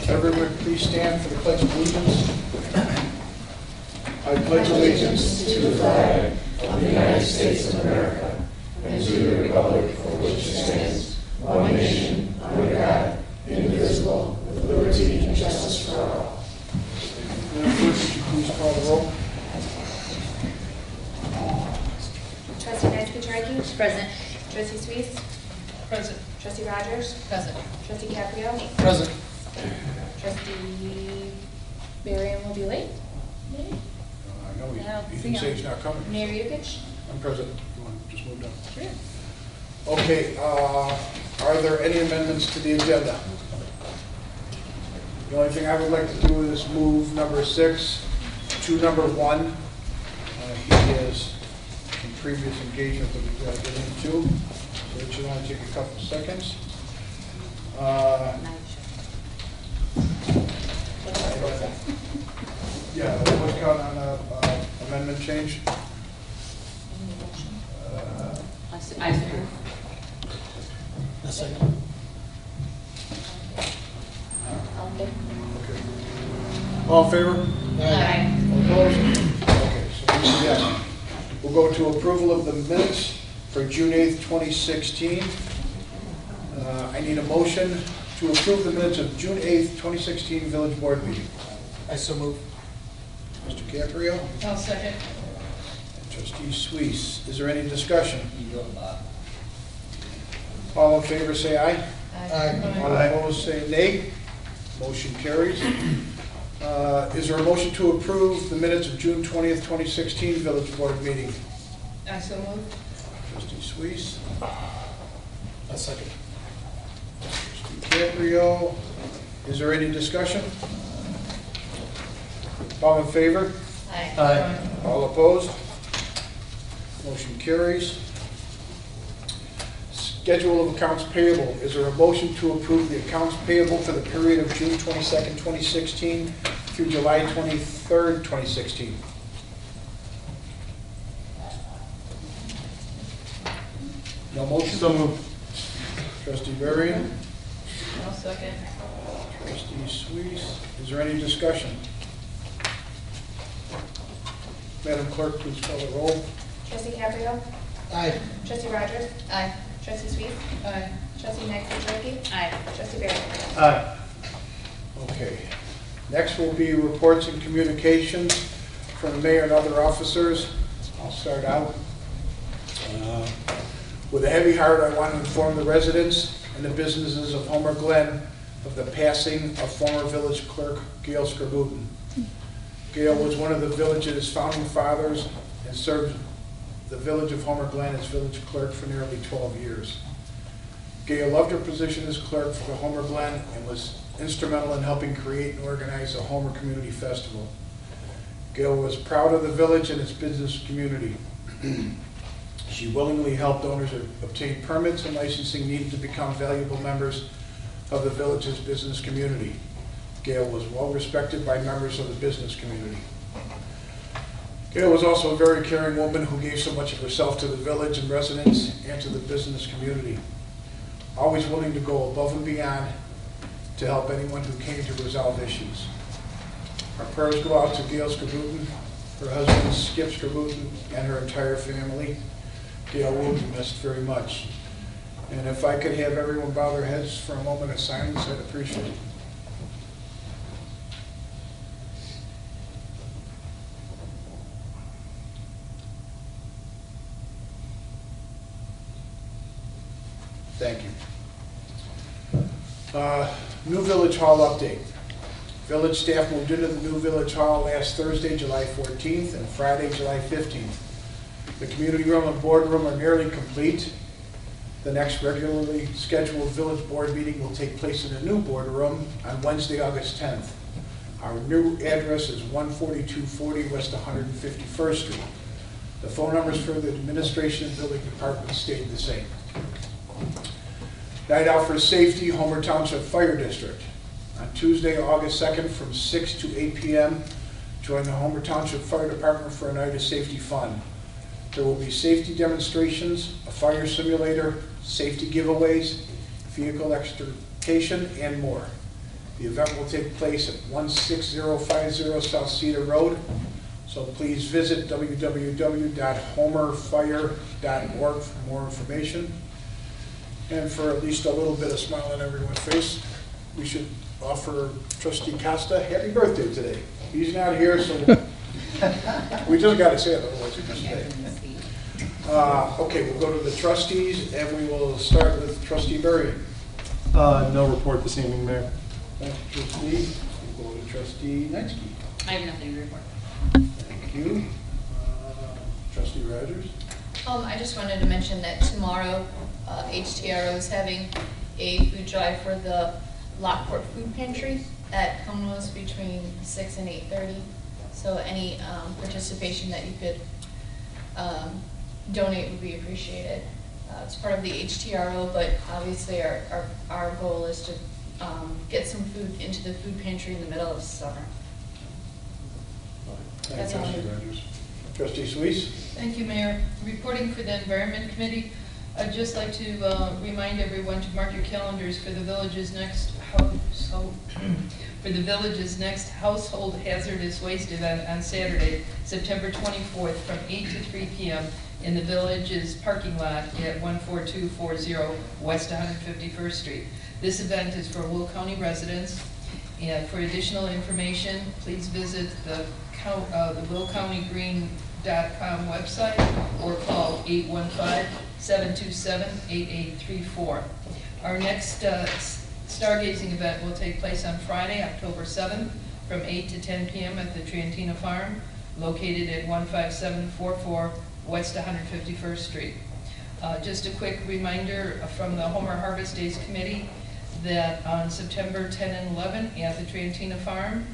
Everyone please stand for the Pledge of Allegiance. I pledge allegiance to the flag of the United States of America and to the republic for which it stands, one nation, under God, indivisible, with liberty and justice for all. Madam Clerk, would you please call the roll? Trustee Knight-Kucharski? Present. Trustee Sweet? Present. Trustee Rogers? Present. Trustee Caprio? Present. Trustee Barian will be late. I know I don't he see didn't say him. he's not coming. Mayor Yukich? I'm present. You want to just move down? Sure. Okay, are there any amendments to the agenda? The only thing I would like to do is move number 6 to number 1. He is in previous engagement that we've got to get into, so it should only take a couple seconds. Yeah, what's count on amendment change? I second. A second. Okay. All in favor? Aye. Opposed? Okay, so we'll go to approval of the minutes for June 8th, 2016. I need a motion to approve the minutes of June 8th, 2016 Village Board meeting. I so move. Mr. Caprio? I'll second. And Trustee Suisse. Is there any discussion? All in favor say aye. Aye. All opposed say nay. Motion carries. Is there a motion to approve the minutes of June 20th, 2016 Village Board meeting? I so move. Trustee Suisse. A second. Caprio. Is there any discussion? All in favor? Aye. All opposed? Motion carries. Schedule of accounts payable. Is there a motion to approve the accounts payable for the period of June 22nd, 2016 through July 23rd, 2016? No motion? So moved. Trustee Varian? I'll second. Trustee Suisse. Is there any discussion? Madam Clerk, please call the roll. Trustee Caprio? Aye. Trustee Rogers? Aye. Trustee Sweet? Aye. Trustee Knight-Kucharski? Aye. Trustee Barian? Aye. Okay. Next will be reports and communications from the mayor and other officers. I'll start out. With a heavy heart, I want to inform the residents and the businesses of Homer Glen of the passing of former village clerk Gail Skarbutin. Gail was one of the village's founding fathers and served the village of Homer Glen as village clerk for nearly 12 years. Gail loved her position as clerk for the Homer Glen and was instrumental in helping create and organize the Homer Community Festival. Gail was proud of the village and its business community. She willingly helped owners obtain permits and licensing needed to become valuable members of the village's business community. Gail was well respected by members of the business community. Gail was also a very caring woman who gave so much of herself to the village and residents and to the business community. Always willing to go above and beyond to help anyone who came to resolve issues. Our prayers go out to Gail Skarbutin, her husband Skip Skarbutin, and her entire family. Gail will be missed very much. And if I could have everyone bow their heads for a moment of silence, I'd appreciate it. Thank you. New Village Hall update. Village staff moved into the new Village Hall last Thursday, July 14th, and Friday, July 15th. The community room and boardroom are nearly complete. The next regularly scheduled village board meeting will take place in the new boardroom on Wednesday, August 10th. Our new address is 14240 West 151st Street. The phone numbers for the administration and building department stayed the same. Night Out for Safety, Homer Township Fire District. On Tuesday, August 2nd from 6 to 8 p.m., join the Homer Township Fire Department for a night of safety fun. There will be safety demonstrations, a fire simulator, safety giveaways, vehicle extrication, and more. The event will take place at 16050 South Cedar Road. So please visit www.homerfire.org for more information. And for at least a little bit of smile on everyone's face, we should offer Trustee Costa happy birthday today. He's not here, so we just got to say it, otherwise we just say. Okay, we'll go to the trustees, and we will start with Trustee Berry. No report this evening, Mayor. Thank you, Trustee. We'll go to Trustee Netsky. I have nothing to report. Thank you. Trustee Rogers. I just wanted to mention that tomorrow, HTRO is having a food drive for the Lockport Food Pantry at Conos between 6 and 8:30. So any participation that you could donate would be appreciated. It's part of the HTRO, but obviously our goal is to get some food into the food pantry in the middle of summer. Thank That's you, all. Trustee Rogers. Trustee Suisse. Thank you, Mayor. Reporting for the Environment Committee, I'd just like to remind everyone to mark your calendars for the village's next household hazardous waste event on Saturday, September 24th, from 8 to 3 p.m. in the village's parking lot at 14240 West 151st Street. This event is for Will County residents, and for additional information, please visit the willcountygreen.com website or call 815-727-8834. Our next stargazing event will take place on Friday, October 7th, from 8 to 10 p.m. at the Triantina Farm, located at 15744 West 151st Street. Just a quick reminder from the Homer Harvest Days Committee that on September 10 and 11 at the Triantina Farm,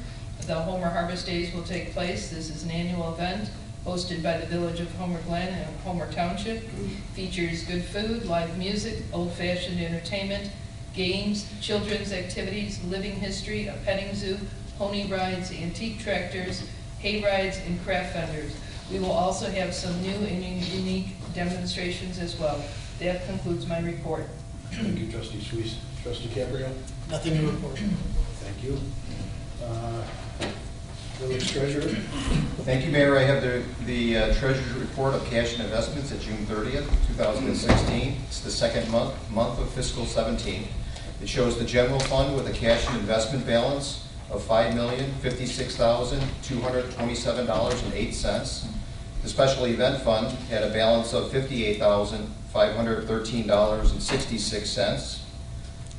the Homer Harvest Days will take place. This is an annual event hosted by the Village of Homer Glen and Homer Township. Features good food, live music, old-fashioned entertainment, games, children's activities, living history, a petting zoo, pony rides, antique tractors, hay rides, and craft vendors. We will also have some new and unique demonstrations as well. That concludes my report. Thank you, Trustee Suisse. Trustee Caprio. Nothing to report. Thank you. Village Treasurer. Thank you, Mayor. I have the Treasurer's Report of Cash and Investments at June 30th, 2016. It's the second month of fiscal 17. It shows the general fund with a cash and investment balance of $5,056,227.08. The special event fund had a balance of $58,513.66.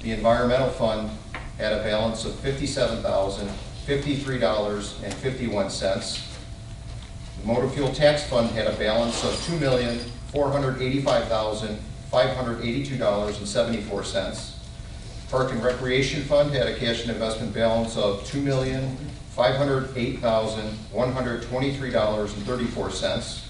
The environmental fund had a balance of $57,053.51. The motor fuel tax fund had a balance of $2,485,582.74. Park and Recreation Fund had a cash and investment balance of $2,508,123.34.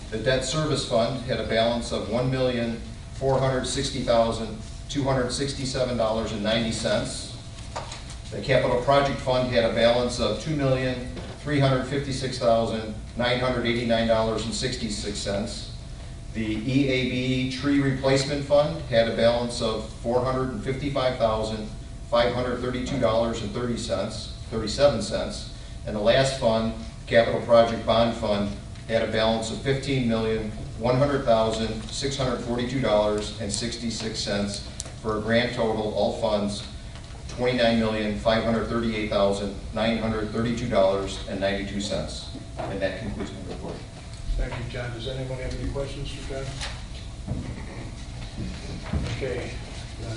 The Debt Service Fund had a balance of $1,460,267.90. The Capital Project Fund had a balance of $2,356,989.66. The EAB Tree Replacement Fund had a balance of $455,532.37. And the last fund, Capital Project Bond Fund, had a balance of $15,100,642.66 for a grand total, all funds, $29,538,932.92. And that concludes my report. Thank you, John. Does anyone have any questions for John? Okay.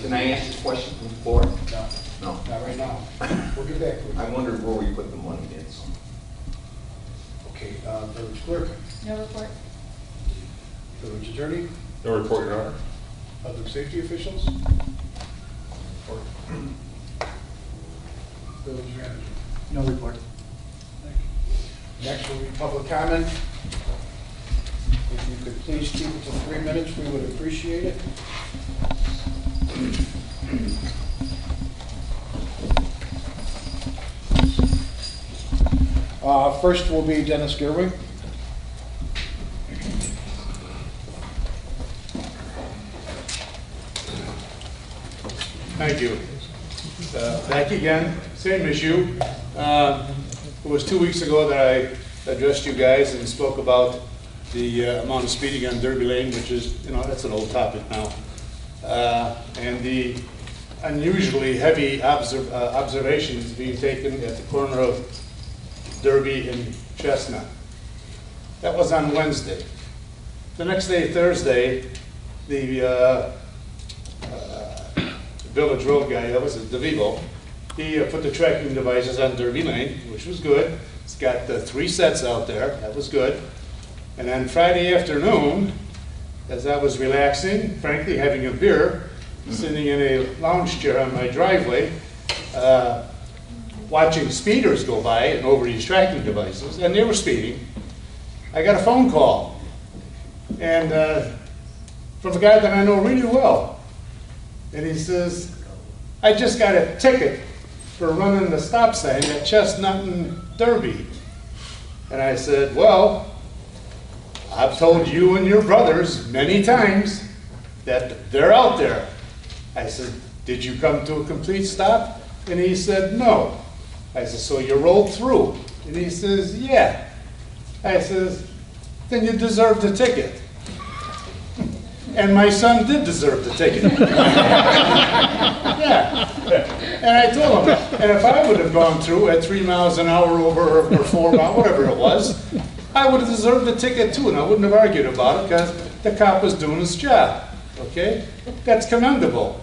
Can I ask this question from the floor? No, No. not right now. We'll get back to it. I wondered where we put the money in. So. Okay, Village Clerk, No report. Village Attorney, No report, Your Honor. Public Safety Officials. Report. Village Manager. No report. Thank you. Next will be public comment. If you could please keep it to 3 minutes, we would appreciate it. First will be Dennis Gerwig. Thank you. Back again, same issue. It was 2 weeks ago that I addressed you guys and spoke about the amount of speeding on Derby Lane, which is, that's an old topic now. And the unusually heavy observations being taken at the corner of Derby and Chestnut. That was on Wednesday. The next day, Thursday, the Village Road guy, that was DeVivo, he put the tracking devices on Derby Lane, which was good. It's got 3 sets out there, that was good. And then Friday afternoon, as I was relaxing, frankly having a beer, sitting in a lounge chair on my driveway, watching speeders go by and over these tracking devices, and they were speeding, I got a phone call. And from a guy that I know really well. And he says, I just got a ticket for running the stop sign at Chestnut and Derby. And I said, well, I've told you and your brothers many times that they're out there. I said, did you come to a complete stop? And he said, no. I said, so you rolled through? And he says, yeah. I says, then you deserve the ticket. And my son did deserve the ticket. Yeah. And I told him, and if I would have gone through at 3 miles an hour over or 4 miles, whatever it was, I would have deserved the ticket too, and I wouldn't have argued about it because the cop was doing his job. Okay? That's commendable.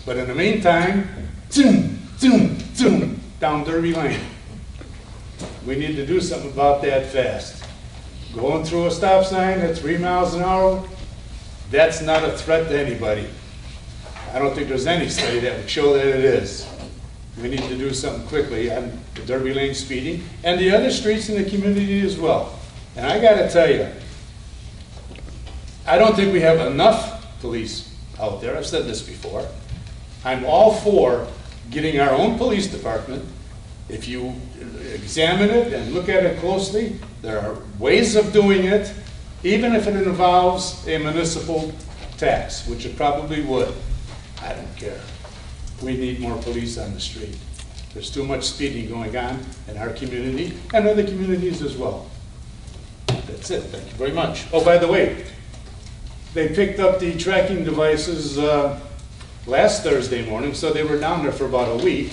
But in the meantime, zoom, zoom, zoom, down Derby Lane. We need to do something about that fast. Going through a stop sign at 3 miles an hour, that's not a threat to anybody. I don't think there's any study that would show that it is. We need to do something quickly on the Derby Lane speeding and the other streets in the community as well. And I got to tell you, I don't think we have enough police out there. I've said this before. I'm all for getting our own police department. If you examine it and look at it closely, there are ways of doing it, even if it involves a municipal tax, which it probably would. I don't care. We need more police on the street. There's too much speeding going on in our community and other communities as well. That's it. Thank you very much. Oh, by the way, they picked up the tracking devices last Thursday morning, so they were down there for about a week.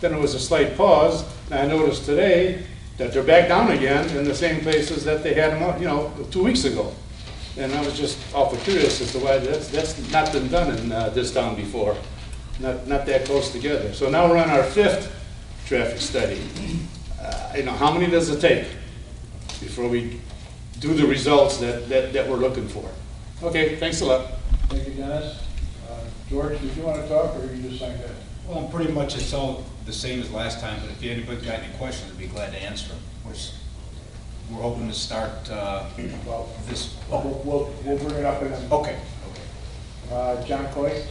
Then there was a slight pause, and I noticed today that they're back down again in the same places that they had them, 2 weeks ago. And I was just awful curious as to why that's not been done in this town before. Not that close together. So now we're on our 5th traffic study. How many does it take before we do the results that we're looking for? Okay, thanks a lot. Thank you, Dennis. George, did you want to talk, or you just signed that? Well, pretty much it's all the same as last time, but if anybody's got any questions, I'd be glad to answer them. We're hoping to start this. We'll bring it up in a minute. Okay. John Coy?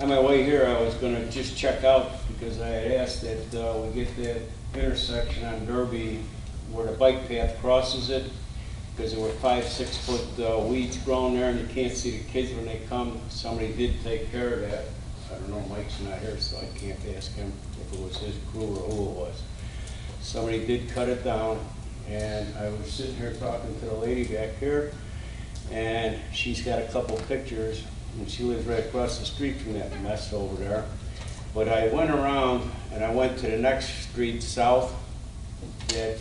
On my way here, I was going to just check out because I had asked that we get that intersection on Derby where the bike path crosses it, because there were 5-6 foot weeds growing there and you can't see the kids when they come. Somebody did take care of that. I don't know, Mike's not here, so I can't ask him if it was his crew or who it was. Somebody did cut it down, and I was sitting here talking to the lady back here, and she's got a couple pictures, and she lives right across the street from that mess over there. But I went around, and I went to the next street south that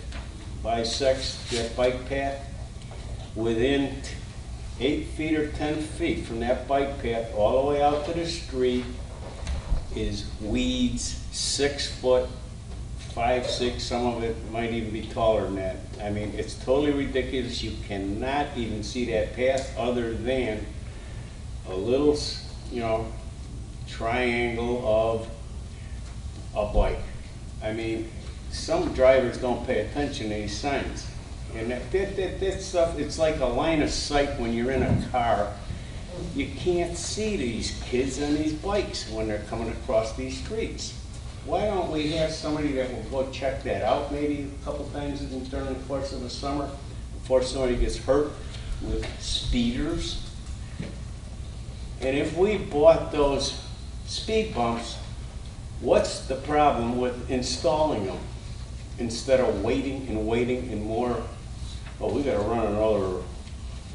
bisects that bike path. Within 8 feet or 10 feet from that bike path all the way out to the street is weeds, 6 foot, 5, 6, some of it might even be taller than that. I mean, it's totally ridiculous. You cannot even see that path other than a little, triangle of a bike. I mean, some drivers don't pay attention to these signs. And that stuff, it's like a line of sight when you're in a car. You can't see these kids on these bikes when they're coming across these streets. Why don't we have somebody that will go check that out maybe a couple times during the course of the summer? before somebody gets hurt with speeders. And if we bought those speed bumps, what's the problem with installing them? Instead of waiting and more, oh, we gotta run another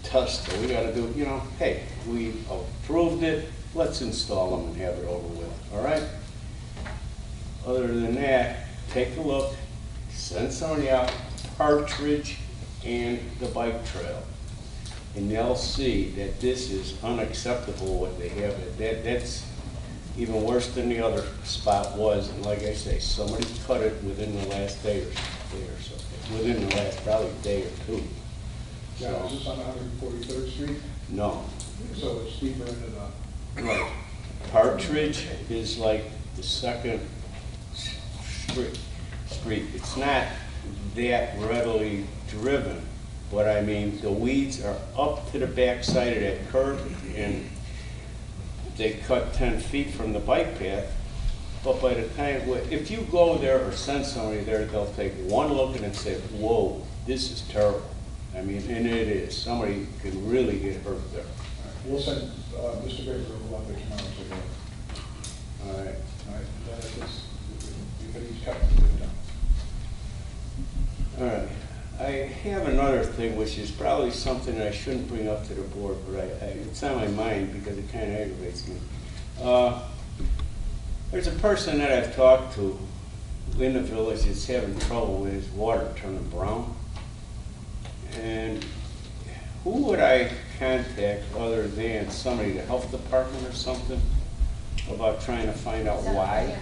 test, or we gotta do, you know, hey, we approved it, let's install them and have it over with, all right? Other than that, take a look, send somebody out, Partridge and the bike trail. And they'll see that this is unacceptable what they have. That's even worse than the other spot was. And like I say, somebody cut it within the last day or so. Within the last probably day or two. Now, is this on 143rd Street? No. So it's deeper into the... Right. Partridge is like the second street. It's not that readily driven, but I mean, the weeds are up to the backside of that curb, and they cut 10 feet from the bike path. But by the time, if you go there or send somebody there, they'll take one look and say, whoa, this is terrible. I mean, and it is. Somebody can really get hurt there. We'll send Mr. Baker a letter tomorrow to go. All right. All right, he's cut it down. All right. I have another thing, which is probably something I shouldn't bring up to the board, but it's on my mind because it kind of aggravates me. There's a person that I've talked to in the village that's having trouble with his water turning brown. And who would I contact other than somebody, the health department or something, about trying to find out why?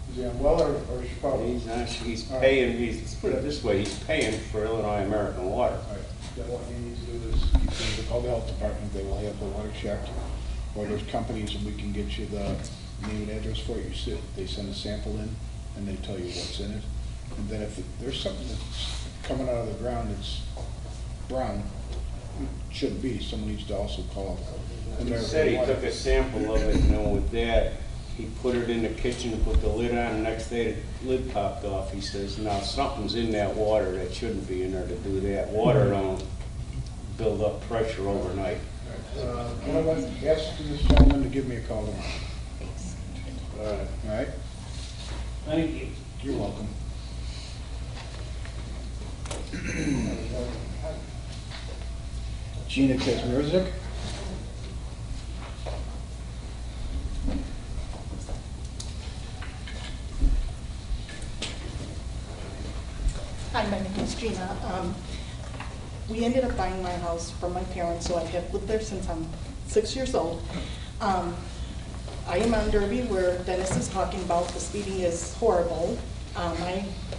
Is he on well or Chicago? He's paying, let's put it this way, he's paying for Illinois American Water. All right, then what you need to do is you can call the health department, they will have the water checked. Or there's companies and we can get you the name and address for it. They send a sample in and they tell you what's in it. And then if there's something that's coming out of the ground that's brown, it shouldn't be, someone needs to also call. He said he took a sample of it, and then with that, he put it in the kitchen, put the lid on, the next day the lid popped off. He says, now something's in that water that shouldn't be in there to do that. Water don't build up pressure overnight. Can I ask this gentleman to give me a call tomorrow? All right. All right? Thank you. You're welcome. Gina Kazmierzik. Hi, my name is Gina. We ended up buying my house from my parents, so I have lived there since I'm 6 years old. I am on Derby where Dennis is talking about the speeding is horrible.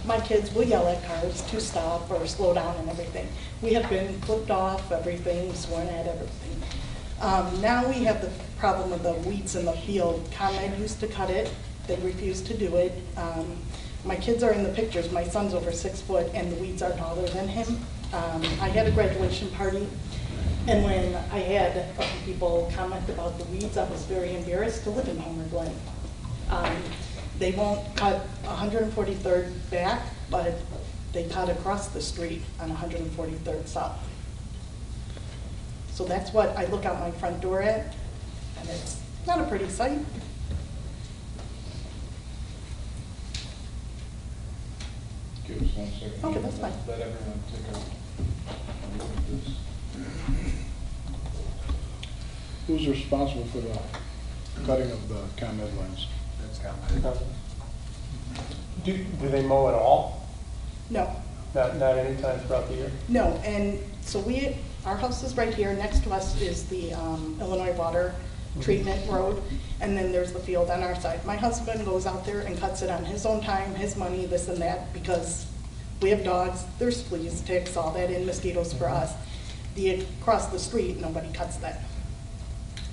My kids will yell at cars to stop or slow down and everything. We have been flipped off, everything, sworn at, everything. Now we have the problem with the weeds in the field. ComEd used to cut it, they refused to do it. My kids are in the pictures. My son's over 6 foot and the weeds are taller than him. I had a graduation party, and when I had a few people comment about the weeds, I was very embarrassed to live in Homer Glen. They won't cut 143rd back, but they cut across the street on 143rd South. So that's what I look out my front door at, and it's not a pretty sight. Give us 1 second. Okay, that's fine. Let everyone take a look at this. Who's responsible for the cutting of the ComEd lines? That's ComEd. Do they mow at all? No. Not any time throughout the year? No, and so our house is right here. Next to us is the Illinois Water Treatment Road, and then there's the field on our side. My husband goes out there and cuts it on his own time, his money, this and that, because we have dogs, there's fleas, ticks, all that, and mosquitoes for us. Across the street, nobody cuts that.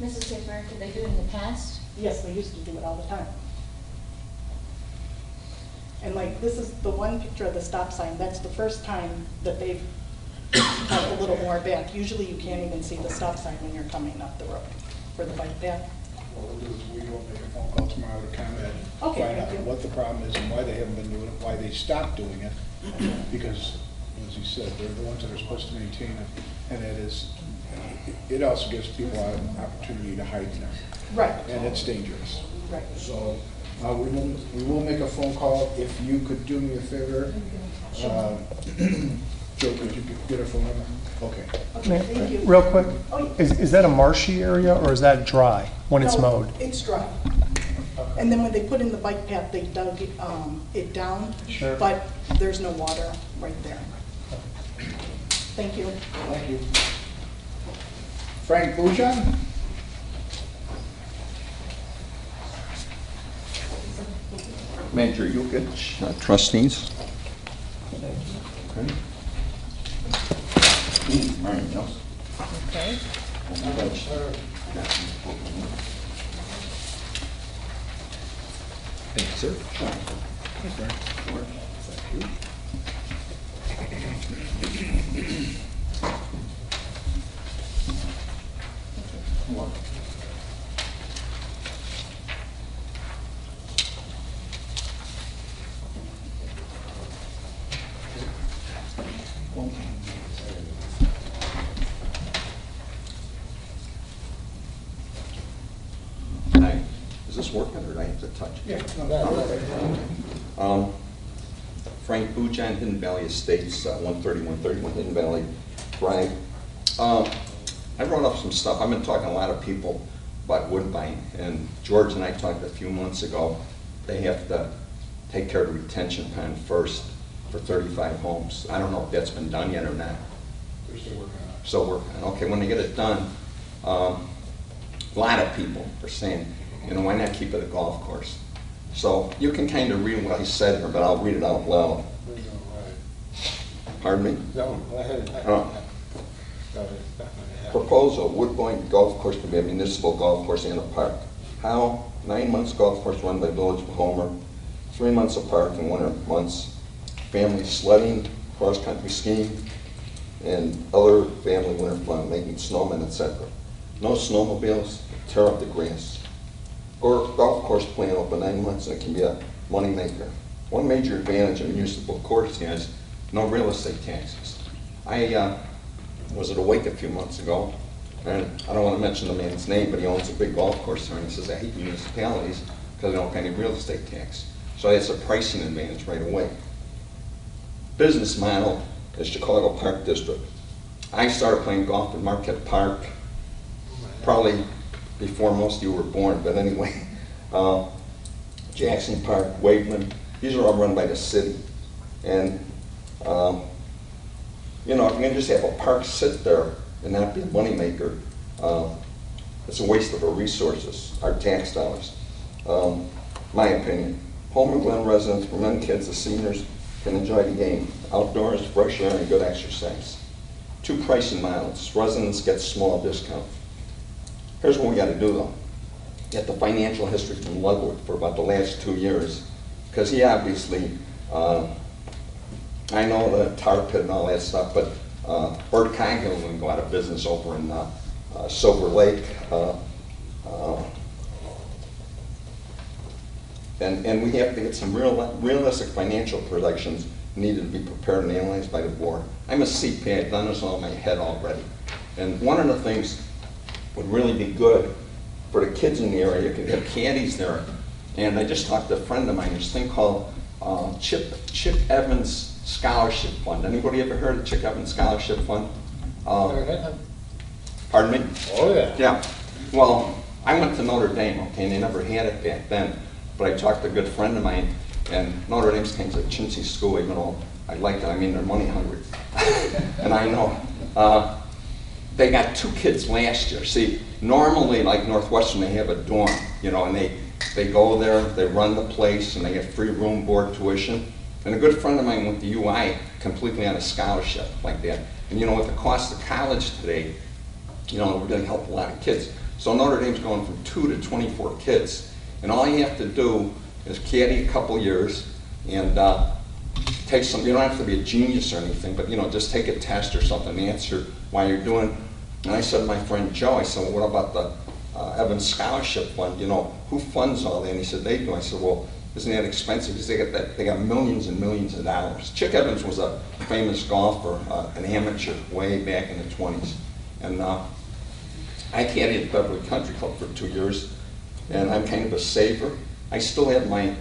Mrs. Schaefer, did they do it in the past? Yes, they used to do it all the time. And like, this is the one picture of the stop sign. That's the first time that they've cut a little more back. Usually you can't even see the stop sign when you're coming up the road for the bike path. What we'll do is we will make a phone call tomorrow to ComEd. Okay, Find thank out you. what the problem is and why they haven't been doing it, why they stopped doing it. Because as you said, they're the ones that are supposed to maintain it, and it also gives people an opportunity to hide there, Right, and it's dangerous. right. So we will make a phone call. If you could do me a favor, Joe, could you get a phone number? Okay. Okay, thank you. Real quick, Oh, yeah. is that a marshy area or is that dry when it's No, mowed? It's dry. And then when they put in the bike path, they dug it down. Sure. But there's no water right there. Thank you. Thank you. Frank Bujan? Manager Yukich, trustees. Marion, yes. Okay. Thank you, sir. Hi. Is this working or do I have to touch it? Yeah, no, that. Frank Bujan, Hidden Valley Estates, 131 Hidden Valley Drive. I wrote up some stuff. I've been talking to a lot of people about wood buying, and George and I talked a few months ago. They have to take care of the retention pond first for 35 homes. I don't know if that's been done yet or not. They're still working on it. So we're, okay, when they get it done, a lot of people are saying, you know, why not keep it a golf course? So you can kind of read what he said here, but I'll read it out loud. Pardon me? No, go ahead. Proposal, Woodbine Golf Course to be a municipal golf course and a park. How? 9 months golf course run by Village of Homer, 3 months of park in winter months, family sledding, cross-country skiing, and other family winter fun, making snowmen, etc. No snowmobiles, tear up the grass. Or golf course plan open 9 months and it can be a money maker. One major advantage of a municipal course is no real estate taxes. I was at a wake a few months ago, and I don't want to mention the man's name, but he owns a big golf course there, and he says, I hate municipalities because they don't pay any real estate tax. So that's a pricing advantage right away. Business model is Chicago Park District. I started playing golf in Marquette Park probably before most of you were born, but anyway. Jackson Park, Waveland, these are all run by the city. And you know, if you can just have a park sit there and not be a moneymaker, it's a waste of our resources, our tax dollars. My opinion. Homer Glen residents, from young kids to seniors, can enjoy the game. Outdoors, fresh air, and good exercise. 2 pricing models. Residents get small discount. Here's what we got to do though. Get the financial history from Ludwig for about the last 2 years, because he obviously, I know the tar pit and all that stuff, but Bert Coghill will go out of business over in Silver Lake. And we have to get some realistic financial projections needed to be prepared and analyzed by the board. I'm a CPA, I've done this all in my head already. And one of the things would really be good for the kids in the area, you could have caddies there. And I just talked to a friend of mine, there's a thing called Chip Evans Scholarship Fund. Anybody ever heard of Chip Evans Scholarship Fund? Pardon me? Oh, yeah. Yeah. Well, I went to Notre Dame, okay, and they never had it back then. But I talked to a good friend of mine, and Notre Dame's kind of a chintzy school, even though I like it. I mean, they're money hungry. And I know. They got 2 kids last year. See, normally, like Northwestern, they have a dorm, you know, and they go there, they run the place, and they get free room, board, tuition. And a good friend of mine went to UI completely on a scholarship like that. And you know, with the cost of college today, you know, it would really help a lot of kids. So Notre Dame's going from 2 to 24 kids. And all you have to do is caddy a couple years and take some, you don't have to be a genius or anything, but you know, just take a test or something, answer while you're doing. And I said to my friend Joe, I said, well, what about the Evans Scholarship Fund? You know, who funds all that? And he said, they do. I said, well, isn't that expensive because they got millions and millions of dollars. Chick Evans was a famous golfer, an amateur way back in the 20s. And I caddied at Beverly Country Club for 2 years, and I'm kind of a saver. I still have my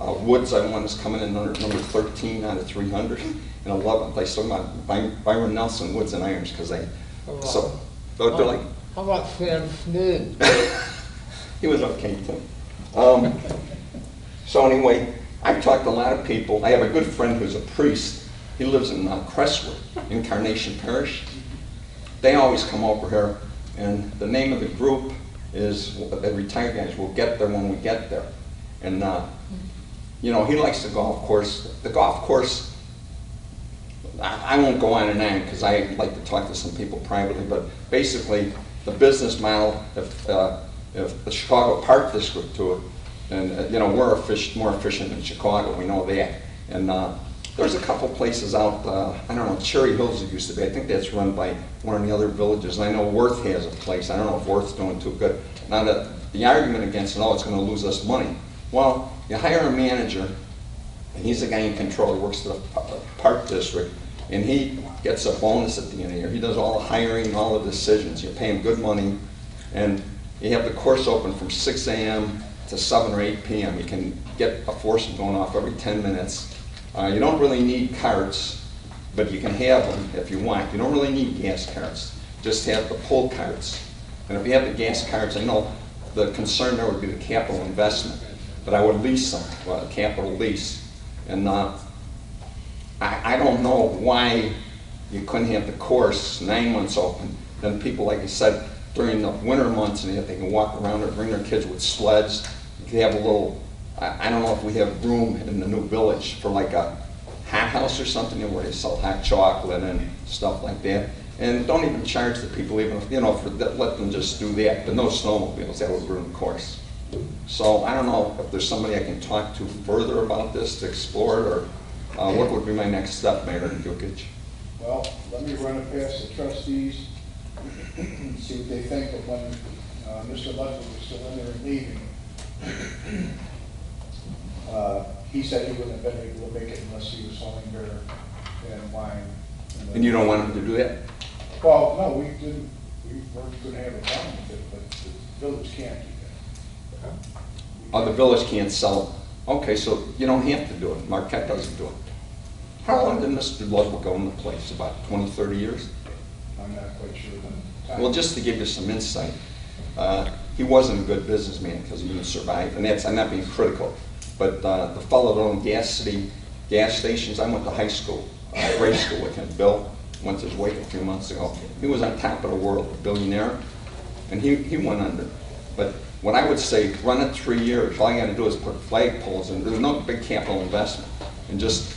woods I won is coming in under number 13 out of 300, and 11th. I still got Byron Nelson woods and irons because they're like. How about Sam Snood? He was okay too. So anyway, I've talked to a lot of people. I have a good friend who's a priest. He lives in Crestwood, Incarnation Parish. They always come over here, and the name of the group is the retired guys. We'll get there when we get there. And you know, he likes the golf course. The golf course, I won't go on and on because I like to talk to some people privately, but basically the business model, if the Chicago Park District to it, and you know, we're more efficient than Chicago, we know that. And there's a couple places out, I don't know, Cherry Hills it used to be. I think that's run by one of the other villages. And I know Worth has a place. I don't know if Worth's doing too good. Now the argument against it, oh, it's going to lose us money. Well, you hire a manager, and he's the guy in control. He works for the park district, and he gets a bonus at the end of the year. He does all the hiring, all the decisions. You pay him good money, and you have the course open from 6 a.m. to 7 or 8 p.m. You can get a foursome going off every 10 minutes. You don't really need carts, but you can have them if you want. You don't really need gas carts. Just have the pull carts. And if you have the gas carts, I know the concern there would be the capital investment, but I would lease them, a capital lease. And I don't know why you couldn't have the course 9 months open. Then people, like I said, during the winter months, and they can walk around or bring their kids with sleds. You could have a little, I don't know if we have room in the new village for like a hot house or something where they sell hot chocolate and stuff like that. And don't even charge the people, even if, you know, let them just do that. But no snowmobiles, that would ruin the course. So I don't know if there's somebody I can talk to further about this to explore it, or what would be my next step, Mayor Dukic? Well, let me run it past the trustees, see what they think of when Mr. Ludwig was still in there and leaving. He said he wouldn't have been able to make it unless he was selling beer and wine. And you don't want him to do that? Well, no, we didn't. We weren't going to have a problem with it, but the village can't do that. Oh, the village can't sell it. Okay, so you don't have to do it. Marquette doesn't do it. How long did Mr. Ludwig own the place? About 20, 30 years? I'm not quite sure. Well, just to give you some insight, he wasn't a good businessman because he didn't survive, and I'm not being critical, but the fellow that owned Gas City gas stations, I went to high school, grade school with him. Bill went to his wake a few months ago. He was on top of the world, a billionaire, and he went under. But what I would say, run it 3 years. All you got to do is put flagpoles in. There's no big capital investment, and just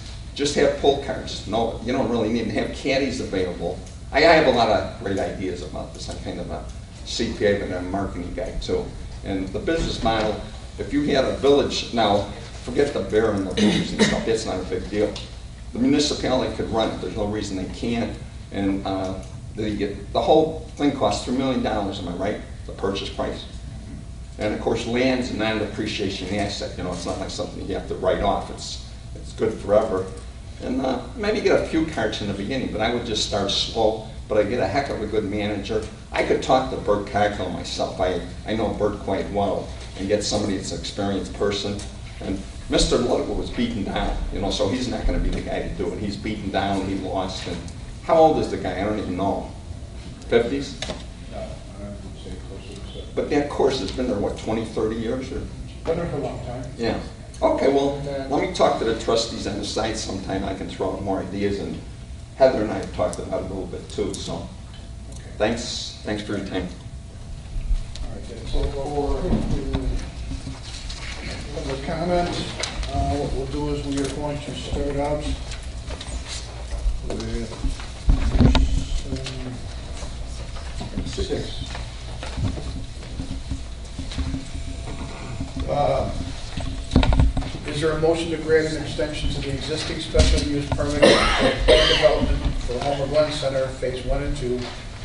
have pull carts. No, you don't really need to have caddies available. I have a lot of great ideas about this. I'm kind of a CPA, but I'm a marketing guy too. And the business model, if you had a village, now forget the beer and the booze and stuff, that's not a big deal. The municipality could run it, there's no reason they can't. And the whole thing costs $3 million, am I right? The purchase price. And of course, land's a non-depreciation asset. You know, it's not like something you have to write off. It's good forever. And maybe get a few carts in the beginning, but I would just start slow. But I get a heck of a good manager. I could talk to Bert Coghill myself. I know Bert quite well, and get somebody that's an experienced person. And Mr. Ludwig was beaten down, you know, so he's not going to be the guy to do it. He's beaten down, he lost. And how old is the guy? I don't even know. 50s? No, I would say closer to 70. But that course has been there, what, 20, 30 years? Or? Been there for a long time. Yeah. Okay, well, let me talk to the trustees on the side sometime. I can throw out more ideas, and Heather and I have talked about it a little bit too, so Okay. thanks for your time. All right, that's all for public comment. What we'll do is we are going to start out with 6. Is there a motion to grant an extension to the existing special use permit for plan development for Homer Glen Center Phase 1 and 2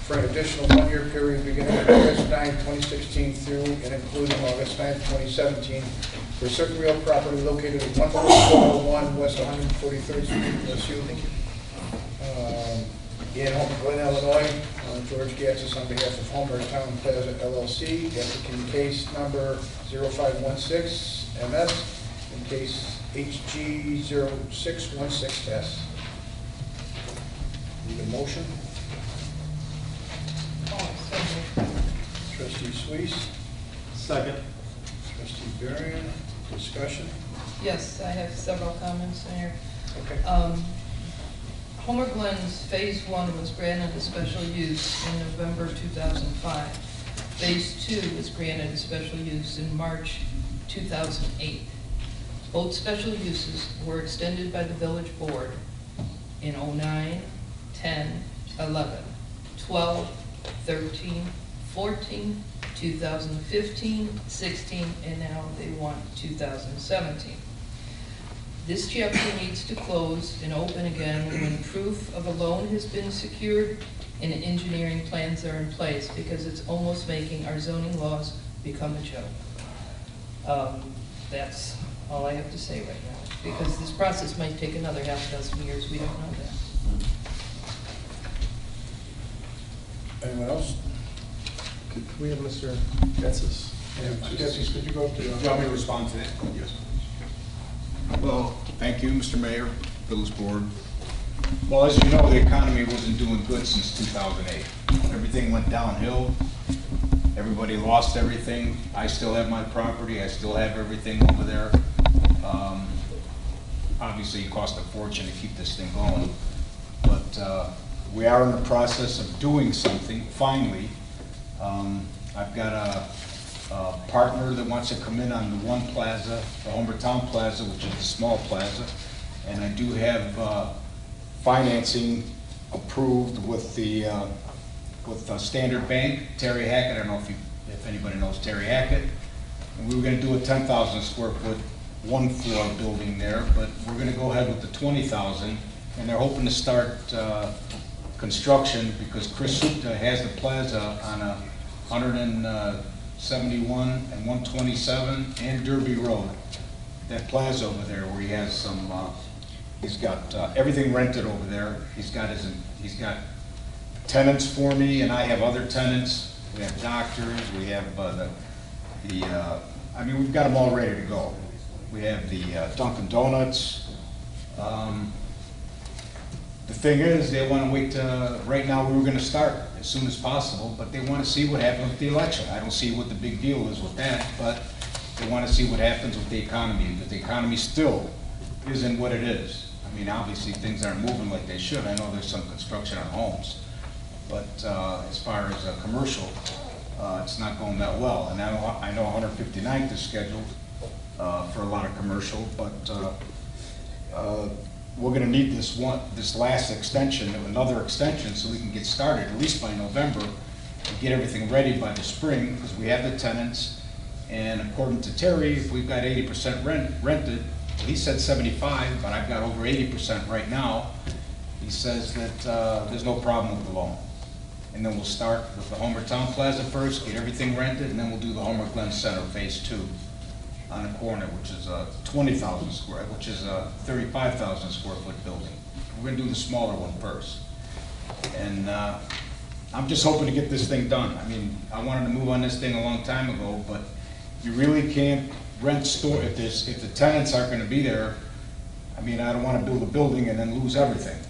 for an additional 1-year period beginning August 9, 2016 through and including August 9, 2017 for certain real property located at 14401 West 143rd Street, LSU. In Homer, Glen, Illinois. George Gatsis on behalf of Homer Town Plaza LLC, applicant case number 0516 MS, in case HG 0616S. Need a motion? Trustee Suisse, Second. trustee Varian, discussion? Yes, I have several comments there. Okay. Homer Glen's Phase 1 was granted a special use in November 2005. Phase 2 was granted a special use in March 2008. Both special uses were extended by the village board in 09, 10, 11, 12, 13, 14, 2015, 16, and now they want 2017. This chapter needs to close and open again when proof of a loan has been secured and engineering plans are in place, because it's almost making our zoning laws become a joke. That's all I have to say right now, because this process might take another half dozen years. We don't know that. Anyone else? Could we have Mr. Getzis? Gatsis, could you go up to Do you want me to respond to that? Yes. Well, thank you, Mr. Mayor, Village Board. Well, as you know, the economy wasn't doing good since 2008. Everything went downhill. Everybody lost everything. I still have my property. I still have everything over there. Obviously, it cost a fortune to keep this thing going. But we are in the process of doing something, finally. I've got a partner that wants to come in on the one plaza, the Homer Town Plaza, which is the small plaza. And I do have financing approved with the Standard Bank, Terry Hackett. I don't know if anybody knows Terry Hackett. And we were going to do a 10,000 square foot one floor building there, but we're going to go ahead with the 20,000, and they're hoping to start construction because Chris Supta has the plaza on 171 and 127 and Derby Road. That plaza over there where he has some, he's got everything rented over there. He's got tenants for me, and I have other tenants. We have doctors, we have I mean, we've got them all ready to go. We have the Dunkin' Donuts. The thing is, they want to wait right now we were going to start as soon as possible, but they want to see what happens with the election. I don't see what the big deal is with that, but they want to see what happens with the economy, because the economy still isn't what it is. I mean, obviously, things aren't moving like they should. I know there's some construction on homes, but as far as commercial, it's not going that well. And I know 159th is scheduled for a lot of commercial, but we're going to need this last extension, another extension, so we can get started at least by November and get everything ready by the spring, because we have the tenants. And according to Terry, if we've got 80% rented, he said 75, but I've got over 80% right now. He says that there's no problem with the loan. And then we'll start with the Homer Town Plaza first, get everything rented, and then we'll do the Homer Glen Center Phase 2 on the corner, which is a 20,000 square, which is a 35,000 square foot building. We're going to do the smaller one first. And I'm just hoping to get this thing done. I mean, I wanted to move on this thing a long time ago, but you really can't rent store if the tenants aren't going to be there. I mean, I don't want to build a building and then lose everything.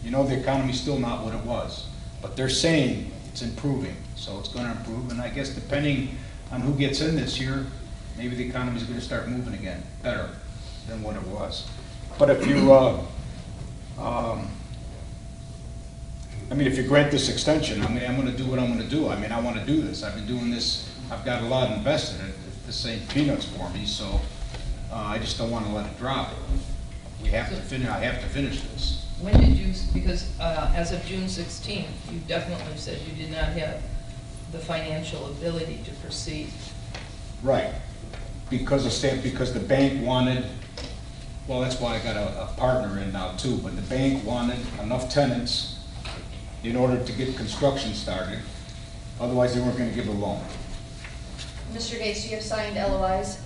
You know, the economy's still not what it was, but they're saying it's improving, so it's going to improve. And I guess depending on who gets in this year, maybe the economy's going to start moving again, better than what it was. But if you, I mean, if you grant this extension, I mean, I'm going to do what I'm going to do. I mean, I want to do this. I've been doing this. I've got a lot invested in it. This ain't peanuts for me, so I just don't want to let it drop. We have to finish. I have to finish this. When did you, because as of June 16th, you definitely said you did not have the financial ability to proceed. Right, because the bank wanted, well, that's why I got a partner in now too, but the bank wanted enough tenants in order to get construction started. Otherwise, they weren't going to give a loan. Mr. Gates, do you have signed LOIs?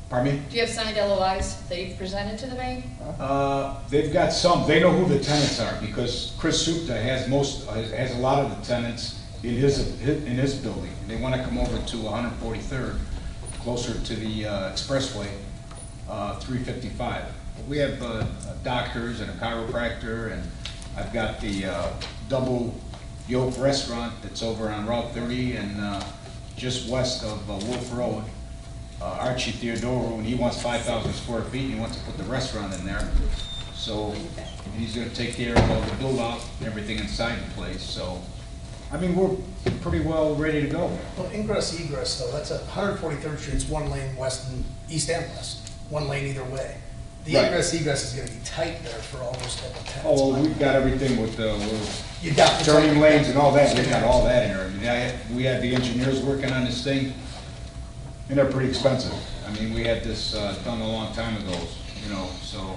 Pardon me? Do you have signed LOIs that you've presented to the bank? They've got some, they know who the tenants are, because Chris Supta has a lot of the tenants in his building. They want to come over to 143rd, closer to the expressway, 355. We have doctors and a chiropractor, and I've got the Double Yoke Restaurant that's over on Route 30 and just west of Wolf Road. Archie Theodoro, and he wants 5,000 square feet, and he wants to put the restaurant in there. So he's gonna take care of all the build-out and everything inside the place, so, I mean, we're pretty well ready to go. Well, ingress egress though, that's 143rd Street, it's one lane west and east and west, one lane either way. The Right. ingress egress is gonna be tight there for all those type of tenants. Oh, well, we've got everything with You got the turning lanes and all that, we've got all that in there. I mean, we had the engineers working on this thing, and they're pretty expensive. I mean, we had this done a long time ago, you know, so.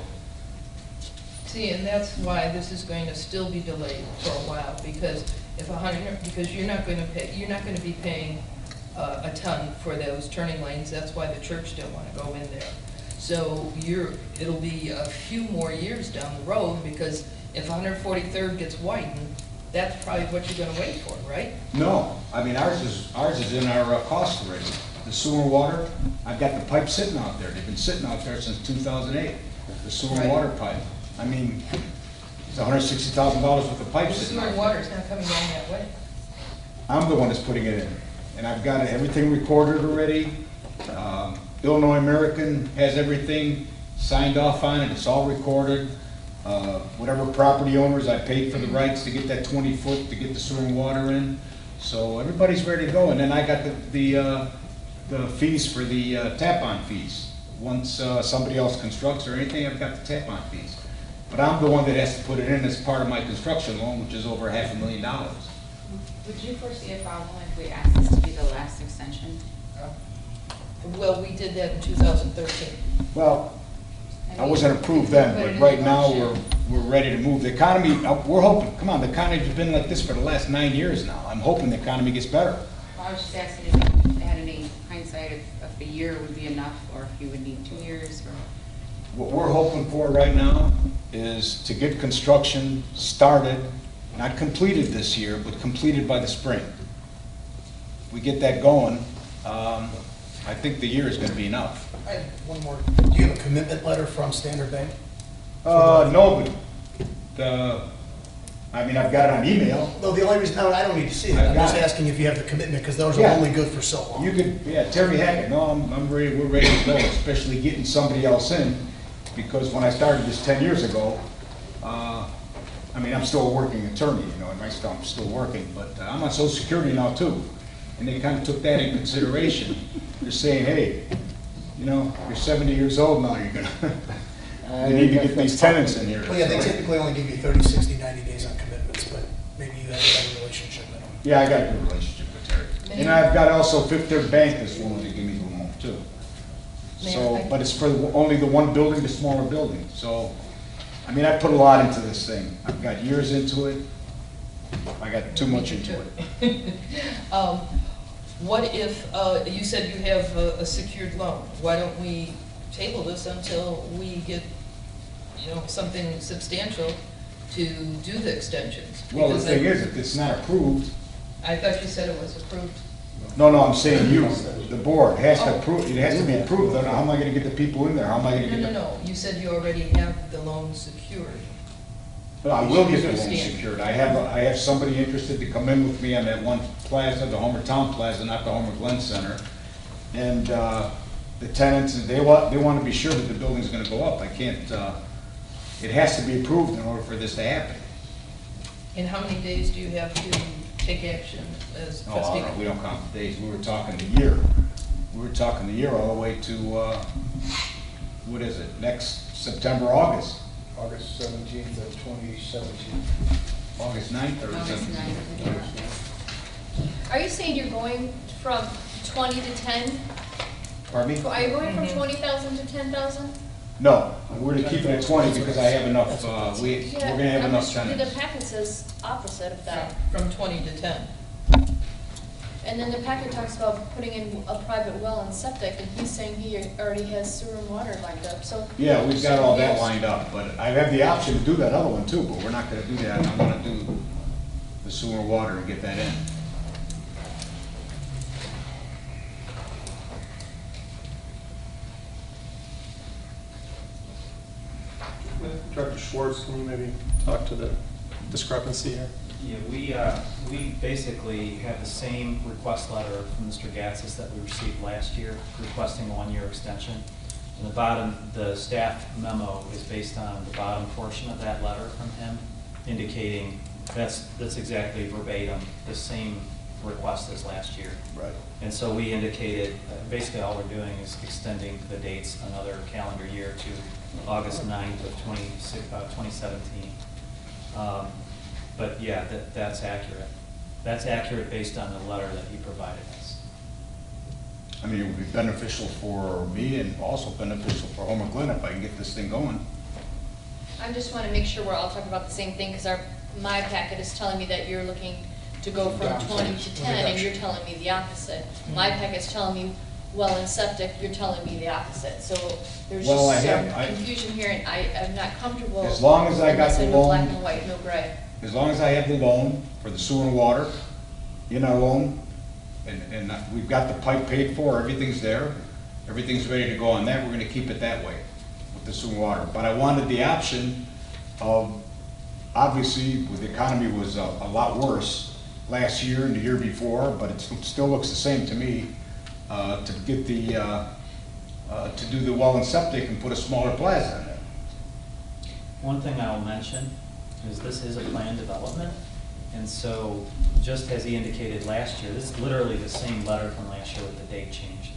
See, and that's why this is going to still be delayed for a while, because because you're not gonna be paying a ton for those turning lanes. That's why the church didn't wanna go in there. So it'll be a few more years down the road, because if 143rd gets widened, that's probably what you're gonna wait for, right? No, I mean, ours is in our cost already. The sewer and water, I've got the pipe sitting out there. They've been sitting out there since 2008. The sewer and Right. water pipe. I mean, it's $160,000 worth of pipe The sitting sewer out and there. water's not coming down that way. I'm the one that's putting it in. And I've got everything recorded already. Illinois American has everything signed off on it. It's all recorded. Whatever property owners, I paid for the rights to get that 20 foot to get the sewer and water in. So everybody's ready to go. And then I got the fees for the tap-on fees. Once somebody else constructs or anything, I've got the tap-on fees. But I'm the one that has to put it in as part of my construction loan, which is over $500,000. Would you foresee a problem if we asked this to be the last extension? Well, we did that in 2013. Well, I wasn't approved then, but right now we're ready to move. The economy, we're hoping, come on, the economy's been like this for the last 9 years now. I'm hoping the economy gets better. Well, I was just asking if you had any hindsight if a year would be enough, or if you would need 2 years, or... What we're hoping for right now is to get construction started, not completed this year, but completed by the spring. If we get that going, I think the year is going to be enough. I have one more. Do you have a commitment letter from Standard Bank? No, but I mean, I've got it on email. No, the only reason, no, I don't need to see it. I'm just asking if you have the commitment, because those are Yeah. only good for so long. You could, yeah, Terry Hackett, no, I'm ready, we're ready to go, especially getting somebody else in, because when I started this 10 years ago, I mean, I'm still a working attorney, you know, and I'm still working, but I'm on Social Security now too. And they kind of took that in consideration. They're saying, hey, you know, you're 70 years old now, you're gonna, you need to get these tenants in here. Well, yeah, they typically only give you 30, 60, 90 days on commitments, but maybe you have a better relationship with them. Yeah, I got a good relationship with Terry. And I've got also Fifth Third Bank that's willing to give me the loan too. So, but it's for only the one building, the smaller building. So, I mean, I put a lot into this thing. I've got years into it. I got too much into it. What if, you said you have a secured loan, why don't we table this until we get, you know, something substantial to do the extensions? Well, the Because thing is, if it's not approved, I thought you said it was approved. no, I'm saying you, the board, has to approve, it has to be approved. Then how am I gonna get the people in there? How am I gonna get the? No, you said you already have the loan secured. Well, I will get the loan Understand. secured. I have somebody interested to come in with me on that one plaza, the Homer Town Plaza, not the Homer Glen Center. And the tenants, they want to be sure that the building's gonna go up. I can't, it has to be approved in order for this to happen. And how many days do you have to take action as Oh, trustee? no, we don't count the days. We were talking the year. We were talking the year all the way to, what is it, next September, August? August 17th of 2017. August 9th or August 17th? 9th. Are you saying you're going from 20 to 10? Pardon me? Are you going from 20,000 to 10,000? No, we're to keep it at 20 because I have enough, we're gonna have enough The tenants. packet says opposite of that. From 20 to 10. And then the packet talks about putting in a private well and septic, and he's saying he already has sewer and water lined up, so. Yeah, we've got all that lined up, but I have the option to do that other one too, but we're not gonna do that. I wanna do the sewer and water and get that in. Director Schwartz, can you maybe talk to the discrepancy here? Yeah, we basically have the same request letter from Mr. Gatzis that we received last year, requesting a one-year extension. And the bottom, the staff memo is based on the bottom portion of that letter from him, indicating that's exactly verbatim, the same request as last year. Right. And so we indicated, basically all we're doing is extending the dates another calendar year to August 9th of 2017. But yeah, that's accurate. That's accurate based on the letter that he provided us. I mean, it would be beneficial for me and also beneficial for Homer Glen if I can get this thing going. I just want to make sure we're all talking about the same thing, because my packet is telling me that you're looking to go from 20 to 10, and you're telling me the opposite. My packet's telling me well and septic, you're telling me the opposite. So there's just some confusion here, and I'm not comfortable. As long as I got the no black loan. and white, no gray. As long as I have the loan for the sewer and water in our loan, and we've got the pipe paid for, everything's there, everything's ready to go on that, we're gonna keep it that way with the sewer and water. But I wanted the option of, obviously, the economy was a lot worse last year and the year before, but it still looks the same to me, to get the, to do the well and septic and put a smaller plaza in there. One thing I'll mention is this is a planned development, and so just as he indicated last year, this is literally the same letter from last year with the date change.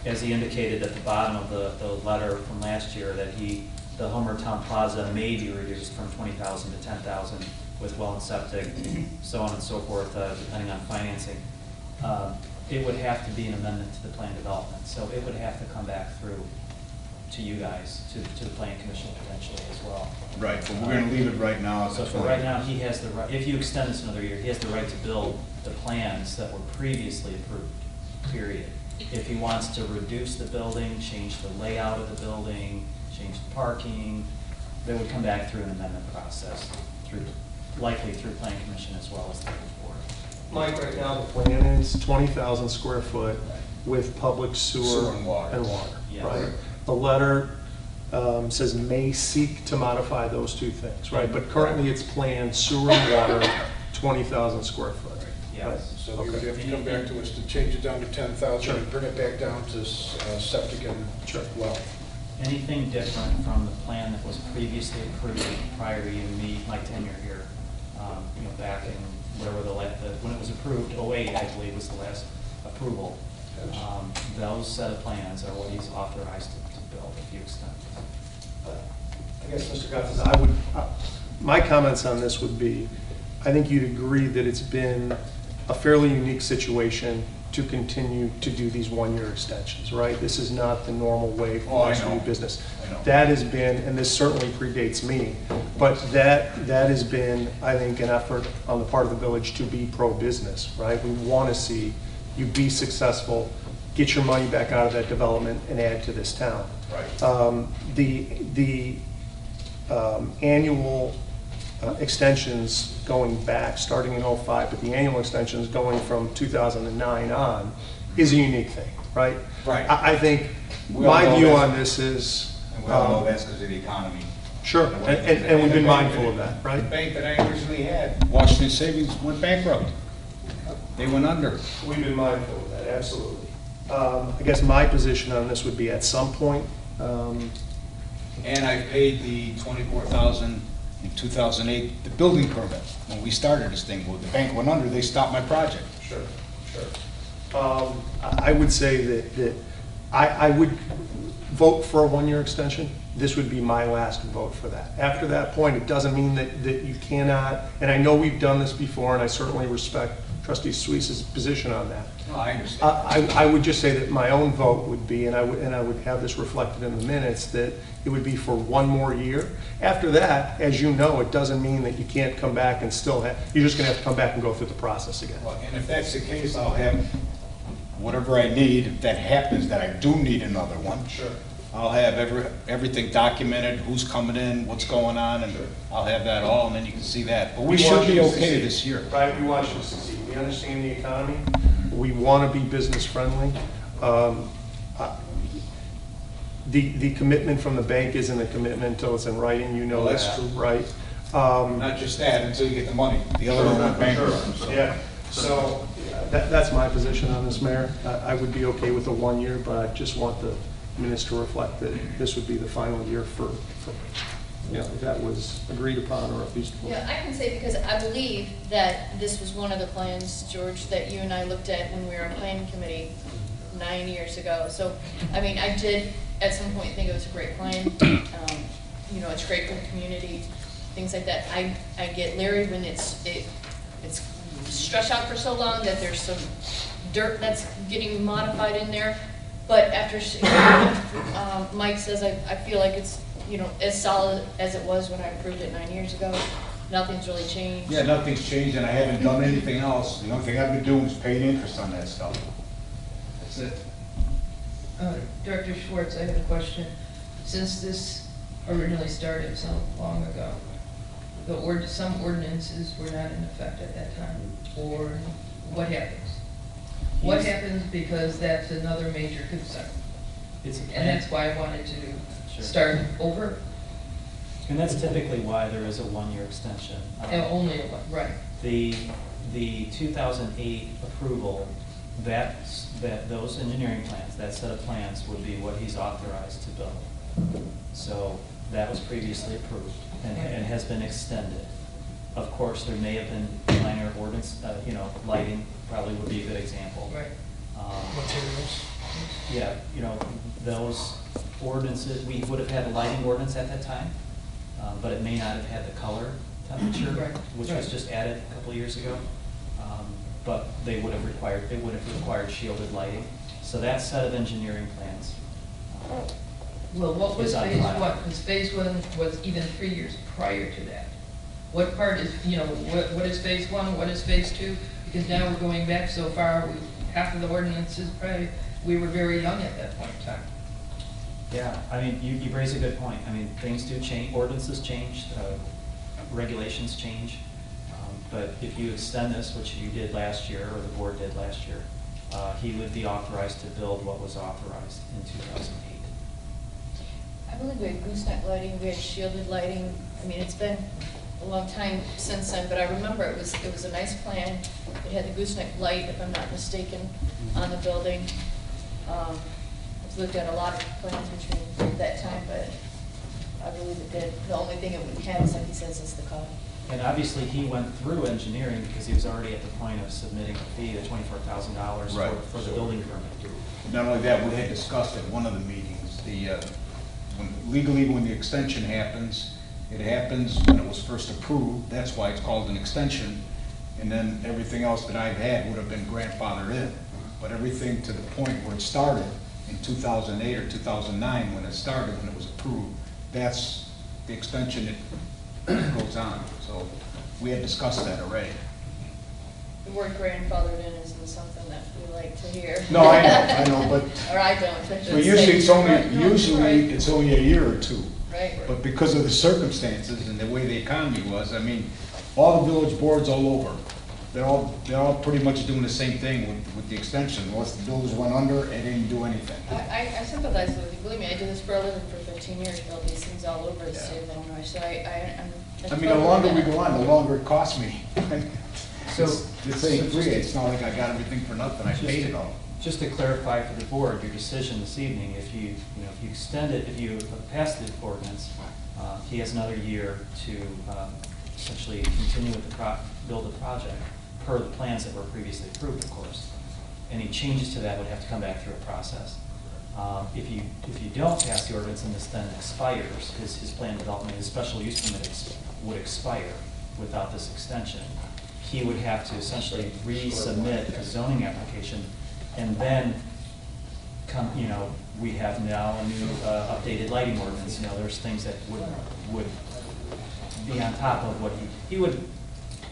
As he indicated at the bottom of the letter from last year, that the Homer Town Plaza may be reduced from 20,000 to 10,000 with well and septic, so on and so forth, depending on financing. It would have to be an amendment to the plan development, so it would have to come back through to you guys, to the Plan Commission potentially as well. Right, but we're gonna leave it right now. So for right now, he has the right, if you extend this another year, he has the right to build the plans that were previously approved, period. If he wants to reduce the building, change the layout of the building, change the parking, they would come back through an amendment process, likely through Plan Commission as well as the board. Mike, right now, the plan is 20,000 square foot with public sewer and water. Yes. Right? The letter says may seek to modify those two things, right? But currently it's planned sewer and water, 20,000 square foot. Yes. So we would have to come back to us to change it down to 10,000 and bring it back down to septic and well. Anything different from the plan that was previously approved prior to even me, my tenure here, back in whatever when it was approved, 08, I believe, was the last approval. Those set of plans are what he's authorized to build if you extend. I guess, Mr. Gottis, my comments on this would be, I think you'd agree that it's been a fairly unique situation to continue to do these one-year extensions, right? This is not the normal way for us to do business. That has been, and this certainly predates me, but that has been, I think, an effort on the part of the village to be pro-business, right? We want to see you be successful, get your money back out of that development and add to this town. Right. The annual extensions going back, starting in '05, but the annual extensions going from 2009 on is a unique thing, right? Right. I think We all my know view that's- on this is, And we all know that's because of the economy. sure, and we've been mindful of that, The right? bank that I originally had, Washington Savings, went bankrupt. They went under. We've been mindful of that, absolutely. I guess my position on this would be at some point, And I paid the $24,000 in 2008, the building permit. When we started this thing, when the bank went under, they stopped my project. Sure. I would say that I would vote for a one-year extension. This would be my last vote for that. After that point, it doesn't mean that you cannot, and I know we've done this before, and I certainly respect trustee Suisse's position on that. No, I understand. I would just say that my own vote would be, and I would have this reflected in the minutes, that it would be for 1 more year. After that, as you know, it doesn't mean that you can't come back and still have, you're just gonna have to come back and go through the process again. Well, and if that's the case, I'll have whatever I need. If that happens, that I do need another one. Sure. I'll have everything documented, who's coming in, what's going on, and I'll have that all, and then you can see that. But we should be okay this year. Right, we want you to succeed. We understand the economy. We want to be business friendly. The commitment from the bank isn't a commitment until it's in writing, you know Well, that's that, true. right? Not just that, until you get the money. The other one went bankrupt. so. Yeah, so that's my position on this, Mayor. I would be okay with a 1 year, but I just want the minutes to reflect that this would be the final year for if that was agreed upon or at least. Yeah, I can say because I believe that this was one of the plans, George, that you and I looked at when we were on planning committee 9 years ago. So, I mean, I did at some point think it was a great plan. It's great for the community, things like that. I get Larry when it's stretched out for so long that there's some dirt that's getting modified in there. But after Mike says, I feel like it's, as solid as it was when I approved it 9 years ago. Nothing's really changed. Yeah, nothing's changed, and I haven't done anything else. The only thing I've been doing is paying interest on that stuff. That's it. Director Schwartz, I have a question. Since this originally started so long ago, some ordinances were not in effect at that time, or what happens? What happens, because that's another major concern? And that's why I wanted to start over. And that's typically why there is a 1-year extension. Only a one, right. The 2008 approval, those engineering plans, that set of plans would be what he's authorized to build. So that was previously approved and has been extended. Of course, there may have been minor ordinance, lighting probably would be a good example. Right. Materials. Yeah, those ordinances, we would have had a lighting ordinance at that time, but it may not have had the color temperature, Right. which was just added a couple of years ago. But it would have required shielded lighting. So that set of engineering plans. Well, what was Is on phase file. 1? Because phase 1 was even 3 years prior to that. What part is, what is phase 1, what is phase 2? Because now we're going back so far, half of the ordinances, probably, we were very young at that point in time. Yeah, I mean, you raise a good point. I mean, things do change, ordinances change, regulations change. But if you extend this, which you did last year, or the board did last year, he would be authorized to build what was authorized in 2008. I believe we had gooseneck lighting, we had shielded lighting. I mean, it's been a long time since then, but I remember it was a nice plan. It had the gooseneck light, if I'm not mistaken, on the building. I've looked at a lot of plans between that time, but I believe it did. The only thing it wouldn't have, like he says, is the color. And obviously, he went through engineering because he was already at the point of submitting a fee of $24,000 Right. for the building permit. Not only that, we had discussed at one of the meetings, legally, when the extension happens, it happens when it was first approved. That's why it's called an extension. And then everything else that I've had would have been grandfathered in. But everything to the point where it started in 2008 or 2009, when it started, when it was approved, that's the extension that goes on. So we had discussed that already. The word grandfathered in isn't something that we like to hear. No, I know, but Or I don't. I should well, usually say. it's only a year or two. Right. But because of the circumstances and the way the economy was, I mean, all the village boards all over, they're all pretty much doing the same thing with the extension. Once the builders went under, it didn't do anything. I sympathize with you. Believe me, I do this for a living for 15 years, build these things all over the state of Illinois. So I'm I mean, the longer we go on, the longer it costs me. So It's ain't free. It's not like I got everything for nothing. I paid it all. Just to clarify for the board, your decision this evening, if you extend it, if you pass the ordinance, he has another year to essentially continue with build the project per the plans that were previously approved, of course. Any changes to that would have to come back through a process. If you don't pass the ordinance and this then expires, his plan development, his special use permit would expire without this extension. he would have to essentially resubmit a zoning application, and then come, we have now a new updated lighting ordinance. There's things that would be on top of what he would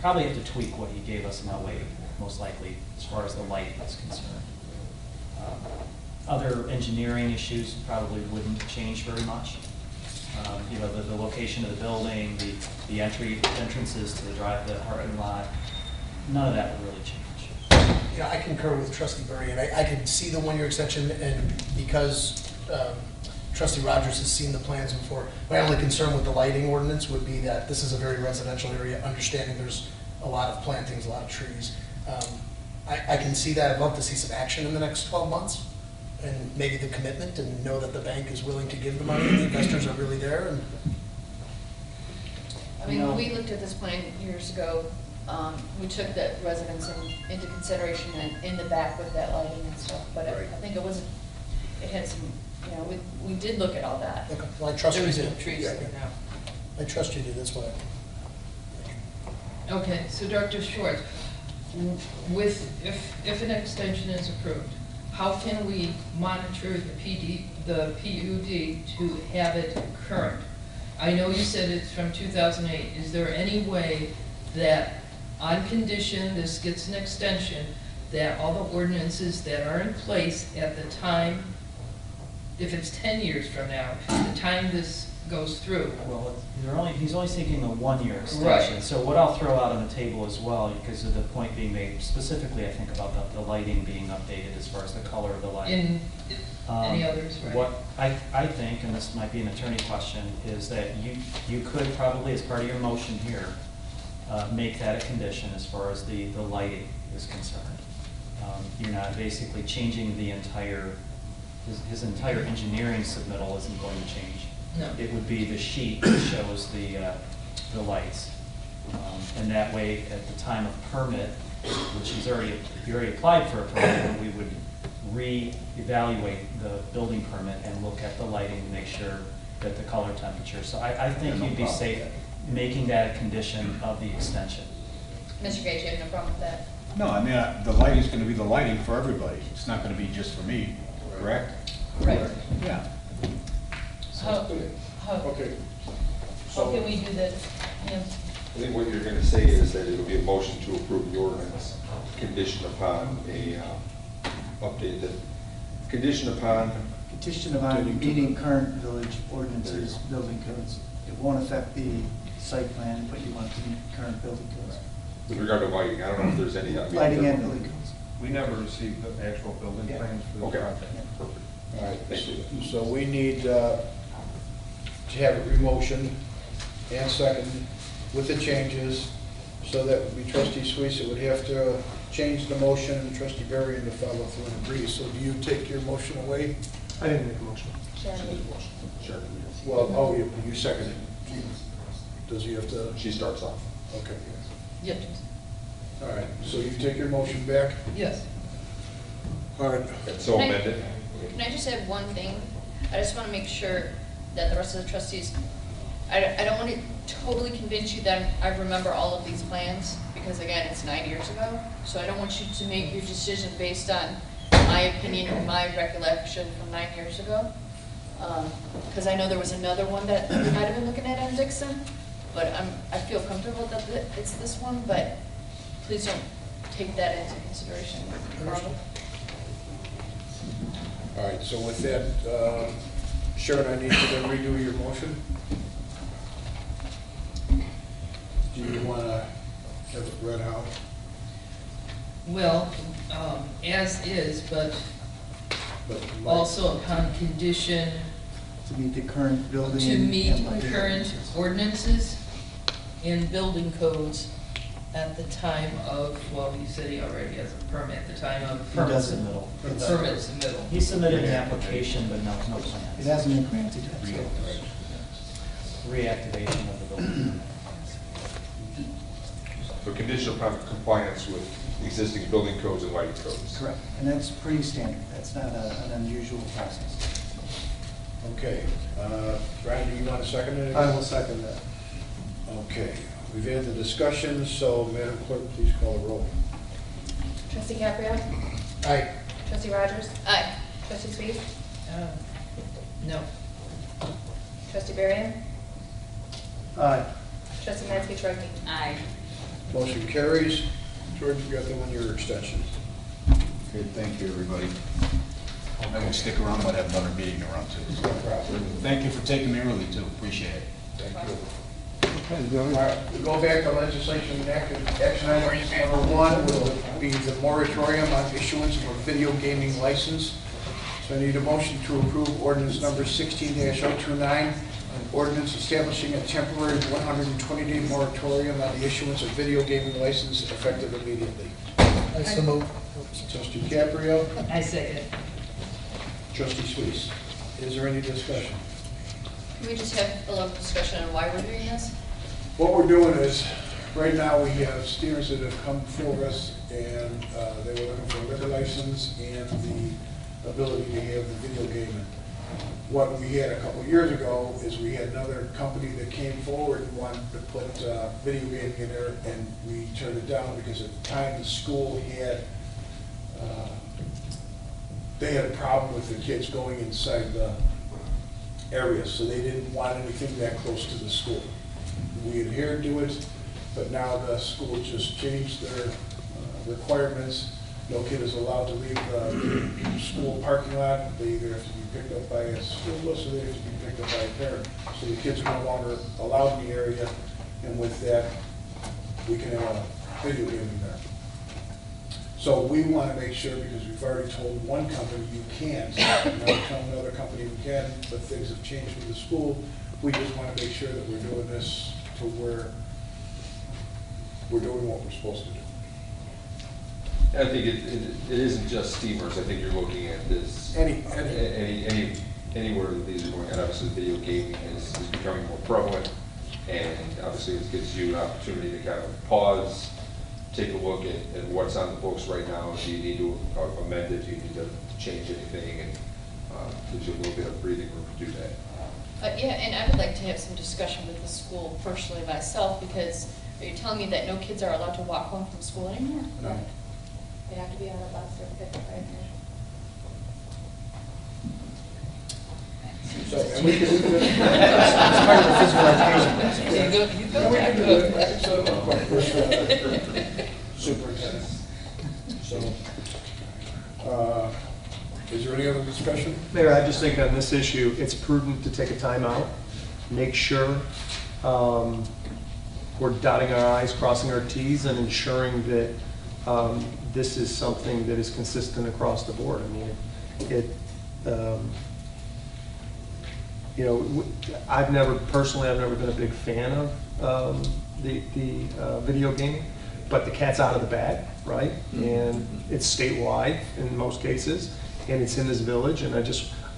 probably have to tweak what he gave us in '08, most likely, as far as the lighting is concerned. Other engineering issues probably wouldn't change very much. The location of the building, the entrances to the parking lot, none of that would really change. Yeah, I concur with Trustee Burry, and I could see the one-year extension, and because Trustee Rogers has seen the plans before, my only concern with the lighting ordinance would be that this is a very residential area, understanding there's a lot of plantings, a lot of trees. I can see that. I'd love to see some action in the next 12 months, and maybe the commitment, and know that the bank is willing to give the money, and the investors are really there. And I mean, when we looked at this plan years ago, we took the residents into consideration and in the back with that lighting and stuff, but I think it had some, we did look at all that. okay, well, I trust There you was did. no trees Yeah, there yeah. now. I trust you did. That's why. Okay, so Dr. Schwartz, if an extension is approved, how can we monitor the PUD to have it current? I know you said it's from 2008. Is there any way that on condition this gets an extension, that all the ordinances that are in place at the time, if it's 10 years from now, the time this goes through? Well, he's only seeking a one-year extension. Right. So what I'll throw out on the table as well, because of the point being made specifically, I think, about the lighting being updated as far as the color of the lighting. Any others, right? What I think, and this might be an attorney question, is that you could probably, as part of your motion here, make that a condition as far as the lighting is concerned. You're not basically changing the entire, his entire engineering submittal isn't going to change. No. It would be the sheet that shows the lights. And that way, at the time of permit, which he already applied for a permit, we would re-evaluate the building permit and look at the lighting to make sure that the color temperature. So I think you'd be safe making that a condition of the extension. Mr. Gage, you have no problem with that? No, I mean, the lighting's gonna be the lighting for everybody. It's not gonna be just for me, correct? Right. Yeah. Okay. How can we do that? Yeah. I think what you're going to say is that it'll be a motion to approve the ordinance, conditioned upon a update that, conditioned upon, Petition upon meeting current village ordinances, building codes. It won't affect the site plan, but you want to meet current building codes. with regard to lighting, I don't know if there's any. Lighting and building codes. We never received the actual building plans for the Okay, project. perfect. All right, Thank you. so we need to have a remotion and second with the changes, so that would be trustee Suisse would have to change the motion, and trustee Berry to follow through and agree. So do you take your motion away? I didn't make a motion. Sharon? Sure. Well, you second it. Does he have to? She starts off. Okay. Yep. All right, so you take your motion back? Yes. All right. And so Can I- amended. Can I just add one thing? I just want to make sure that the rest of the trustees, I don't want to totally convince you that I remember all of these plans, because again, it's 9 years ago. So I don't want you to make your decision based on my opinion or my recollection from 9 years ago. Because I know there was another one that we might have been looking at on Dixon, but I feel comfortable that it's this one, but please don't take that into consideration. All right, so with that, Sharon, I need you to redo your motion. Do you want to have it read out? Well, as is, but also upon condition To meet the current building. to meet and lighting current ordinances and building codes at the time of, well, you said he already has a permit, at the time of He permit doesn't. submittal. Permit submittal. He submitted an application, but no It plans. hasn't been granted yet. so- Reactivation of the building. So conditional upon compliance with existing building codes and lighting codes. Correct, and that's pretty standard. That's not an unusual process. Okay. Brian, do you want to second it? I will second that. Okay. We've had the discussion, so Madam Clerk, please call the roll. Trustee Caprio? Aye. Trustee Rogers? Aye. Trustee Sweet? No. Trustee Barry? Aye. Trustee Mansky Trustee? Aye. Motion carries. George, you got the 1-year extension. Okay, thank you, everybody. I will stick around, but have another meeting to run to. No problem. Thank you for taking me early, too. Appreciate it. Thank you. All right, we go back to legislation and action item number 1 will be the moratorium on issuance of a video gaming license. So I need a motion to approve ordinance number 16-029, an ordinance establishing a temporary 120-day moratorium on the issuance of video gaming license effective immediately. I so move. Trustee Caprio, I second. Trustee Suisse. Is there any discussion? Can we just have a little discussion on why we're doing this? What we're doing is, right now, we have steers that have come before us, and they were looking for a liquor license and the ability to have the video gaming. What we had a couple of years ago is we had another company that came forward and wanted to put video gaming in there, and we turned it down because at the time the school had, they had a problem with the kids going inside the area, so they didn't want anything that close to the school. We adhered to it, but now the school just changed their requirements. No kid is allowed to leave the school parking lot. They either have to be picked up by a school bus or they have to be picked up by a parent. So the kids are no longer allowed in the area, and with that, we can have a video gaming there. So we want to make sure, because we've already told one company you can't, now we're telling another company we can, but things have changed with the school. We just want to make sure that we're doing this to where we're doing what we're supposed to do. I think it isn't just steamers. I think you're looking at this. Anywhere that these are going, and obviously video gaming is becoming more prevalent, and obviously it gives you an opportunity to kind of pause, take a look at what's on the books right now. Do you need to amend it? Do you need to change anything? And gives you a little bit of breathing room to do that. Yeah, and I would like to have some discussion with the school personally myself, because are you telling me that no kids are allowed to walk home from school anymore? No. They have to be on a bus or picked up by a parent. So, and we can, It's part of the physical education. You go back to superintendent. So, is there any other discussion? Mayor, I just think on this issue, it's prudent to take a timeout, make sure we're dotting our i's, crossing our t's, and ensuring that this is something that is consistent across the board. I mean, I've never been a big fan of the video gaming, but the cat's out of the bag, right? And it's statewide in most cases, and it's in this village, and I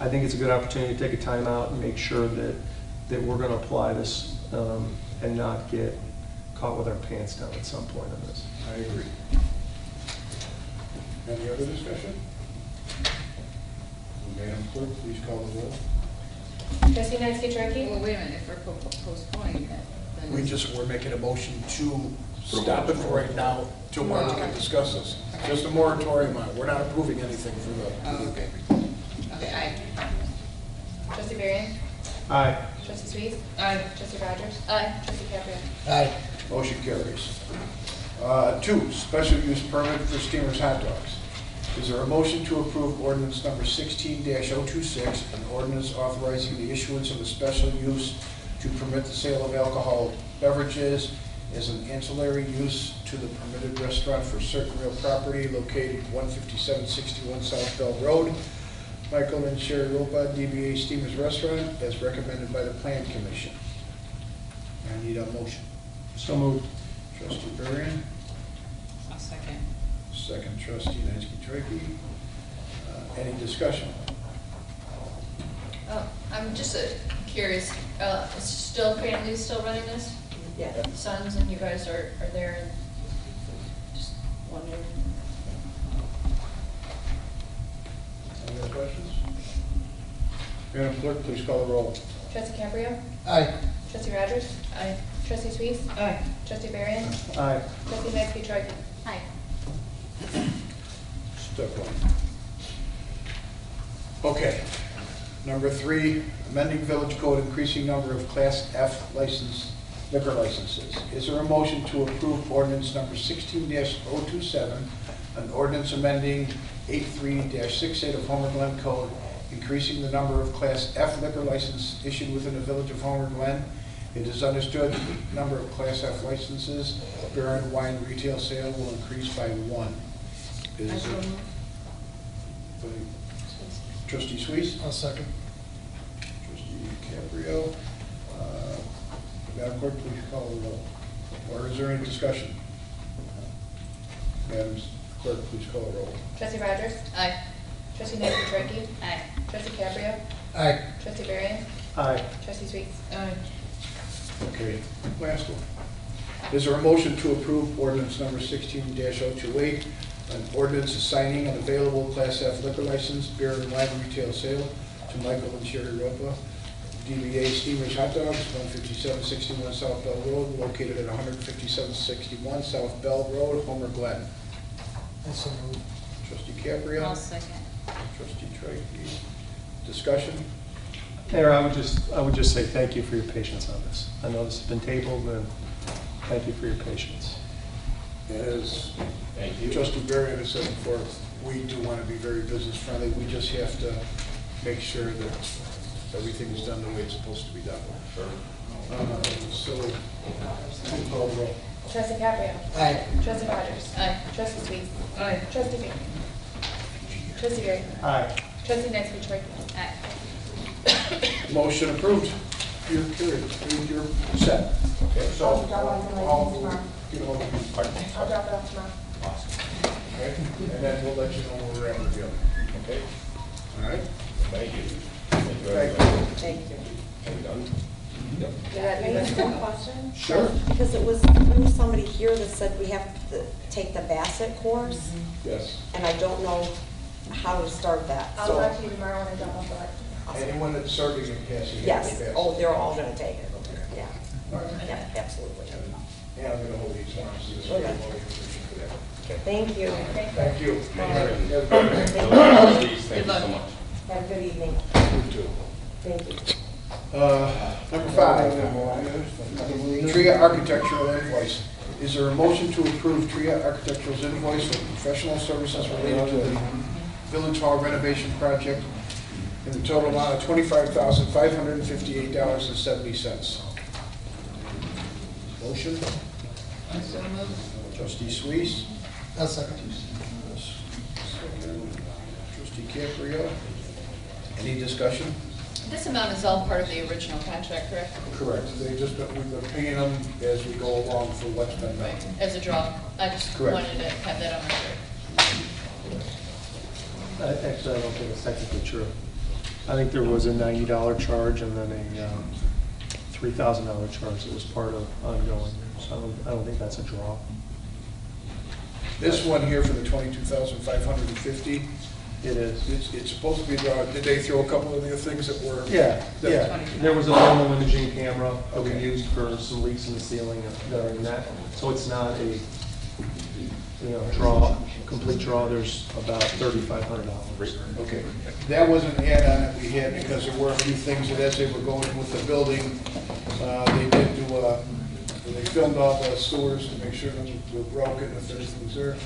think it's a good opportunity to take a time out and make sure that we're gonna apply this and not get caught with our pants down at some point on this. I agree. Any other discussion? Madam Clerk, please call the roll. Trustee Mansky-Trustee? Well, wait a minute, if we're postponing it, then. We're making a motion to stop it for right now till March can discuss this. Just a moratorium on it. We're not approving anything for the. Oh, okay. Okay, aye. Trustee Barry? Aye. Trustee Sweet? Aye. Trustee Rogers? Aye. Trustee Caprio? Aye. Motion carries. 2, special use permit for Steamers Hot Dogs. Is there a motion to approve ordinance number 16-026, an ordinance authorizing the issuance of a special use to permit the sale of alcohol beverages as an ancillary use to the permitted restaurant for certain real property located 15761 South Bell Road, Michael and Sherry Ropa, DBA Steamers Restaurant, as recommended by the Plan Commission? I need a motion. So moved. Trustee Varian, I'll second. second trustee Mansky-Trachy. Any discussion? Oh, I'm just curious, families still running this? Yeah. Sons and you guys are there and just wondering. Any other questions? Madam Clerk, please call the roll. Trustee Caprio? Aye. Trustee Rogers? Aye. Trustee Suisse? Aye. Trustee Barry? Aye. Trustee Maxey Trustee? Aye. Step one. Okay. Number 3, amending village code, increasing number of Class F liquor licenses. Is there a motion to approve ordinance number 16-027, an ordinance amending 83-68 of Homer Glen Code, increasing the number of Class F liquor licenses issued within the village of Homer Glen? It is understood the number of Class F licenses, beer and wine retail sale will increase by 1. Is it? Trustee Suisse? I'll second. Trustee Caprio. Madam Clerk, please call the roll. Or is there any discussion? Madam Clerk, please call the roll. Trustee Rogers? Aye. Trustee Maxey Trustee? Aye. Trustee Caprio? Aye. Trustee Barry? Aye. Trustee Suisse? Aye. Okay, last one. Is there a motion to approve ordinance number 16-028, an ordinance assigning an available Class F liquor license, beer and wine retail sale to Michael and Sherry Ropa, DBA Steamers Hot Dogs, 15761 South Bell Road, located at 15761 South Bell Road, Homer Glen. Also move. Trustee Caprio. I'll second. Trustee Trustee. Discussion? Mayor, I would just say thank you for your patience on this. I know this has been tabled, and thank you for your patience. As Trustee Barry has said before, we do want to be very business friendly. We just have to make sure that everything is done the way it's supposed to be done. So, call the roll. Trustee Caprio? Aye. Trustee Rogers? Aye. Trustee Suisse? Aye. Trustee Barry? Trustee Barry? Aye. Trustee Maxey Trustee? Aye. Motion approved. You're carried. You're set. Okay, so I'll drop off the license tomorrow. get hold of you. Pardon? I'll drop it off tomorrow. Okay, and then we'll let you know where we're at with the other. Okay? All right? Thank you. Thank you. Thank you. Did that Can I ask be one question? Sure. Because it was through somebody here that said we have to take the Bassett course, Yes. and I don't know how to start that. I'll So, talk to you tomorrow when I drop off the license. Anyone that's serving in passing. yes, oh, they're all gonna take it, yeah, All right. yeah, absolutely. Yeah, I'm gonna hold these ones. So this will be more information for that. Thank you. Thank you. Bye. Good luck. Have a good evening. You too. Thank you. Number 5, Tria Architectural invoice. Is there a motion to approve Tria Architectural's invoice for professional services related to the Village Hall renovation project in the total amount of $25,558.70? Motion? I so move. Trustee Suisse? I'll second. Trustee Caprio? Any discussion? This amount is all part of the original contract, correct? Correct. We've been paying them as we go along for what's been done. As a draw. I just Correct. wanted to have that on record. Actually, I don't think it's technically true. I think there was a $90 charge and then a $3,000 charge that was part of ongoing. So I don't think that's a draw. This one here for the $22,550, It is. it's supposed to be drawn. Did they throw a couple of the things that were? Yeah. There was a thermal imaging camera that we Okay. used for some leaks in the ceiling during that. So it's not a, complete draw. There's about $3,500. Okay. That was an add-on that we had because there were a few things that as they were going with the building, they did do they filmed all the sewers to make sure those were broken if anything was there.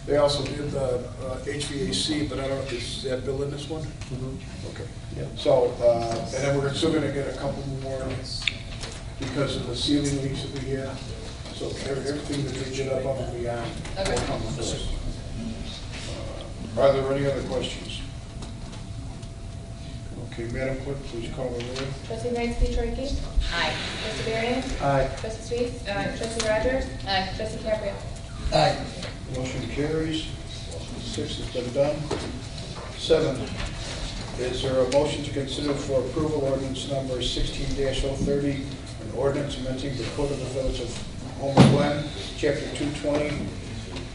They also did the HVAC, but I don't know, is that bill in this one? Okay. Yeah. So, and then we're still gonna get a couple more because of the ceiling leaks that we had. So everything that they did up and beyond will come with this. Are there any other questions? Okay, Madam Clerk, please call the roll. Trustee Maxey Trustee? Aye. Trustee Barry? Aye. Trustee Suisse? Aye. Trustee Rogers? Aye. Trustee Caprio? Aye. Motion carries. 6 has been done. 7, is there a motion to consider for approval ordinance number 16-030, an ordinance amending the code of the village of Homer Glen, chapter 220,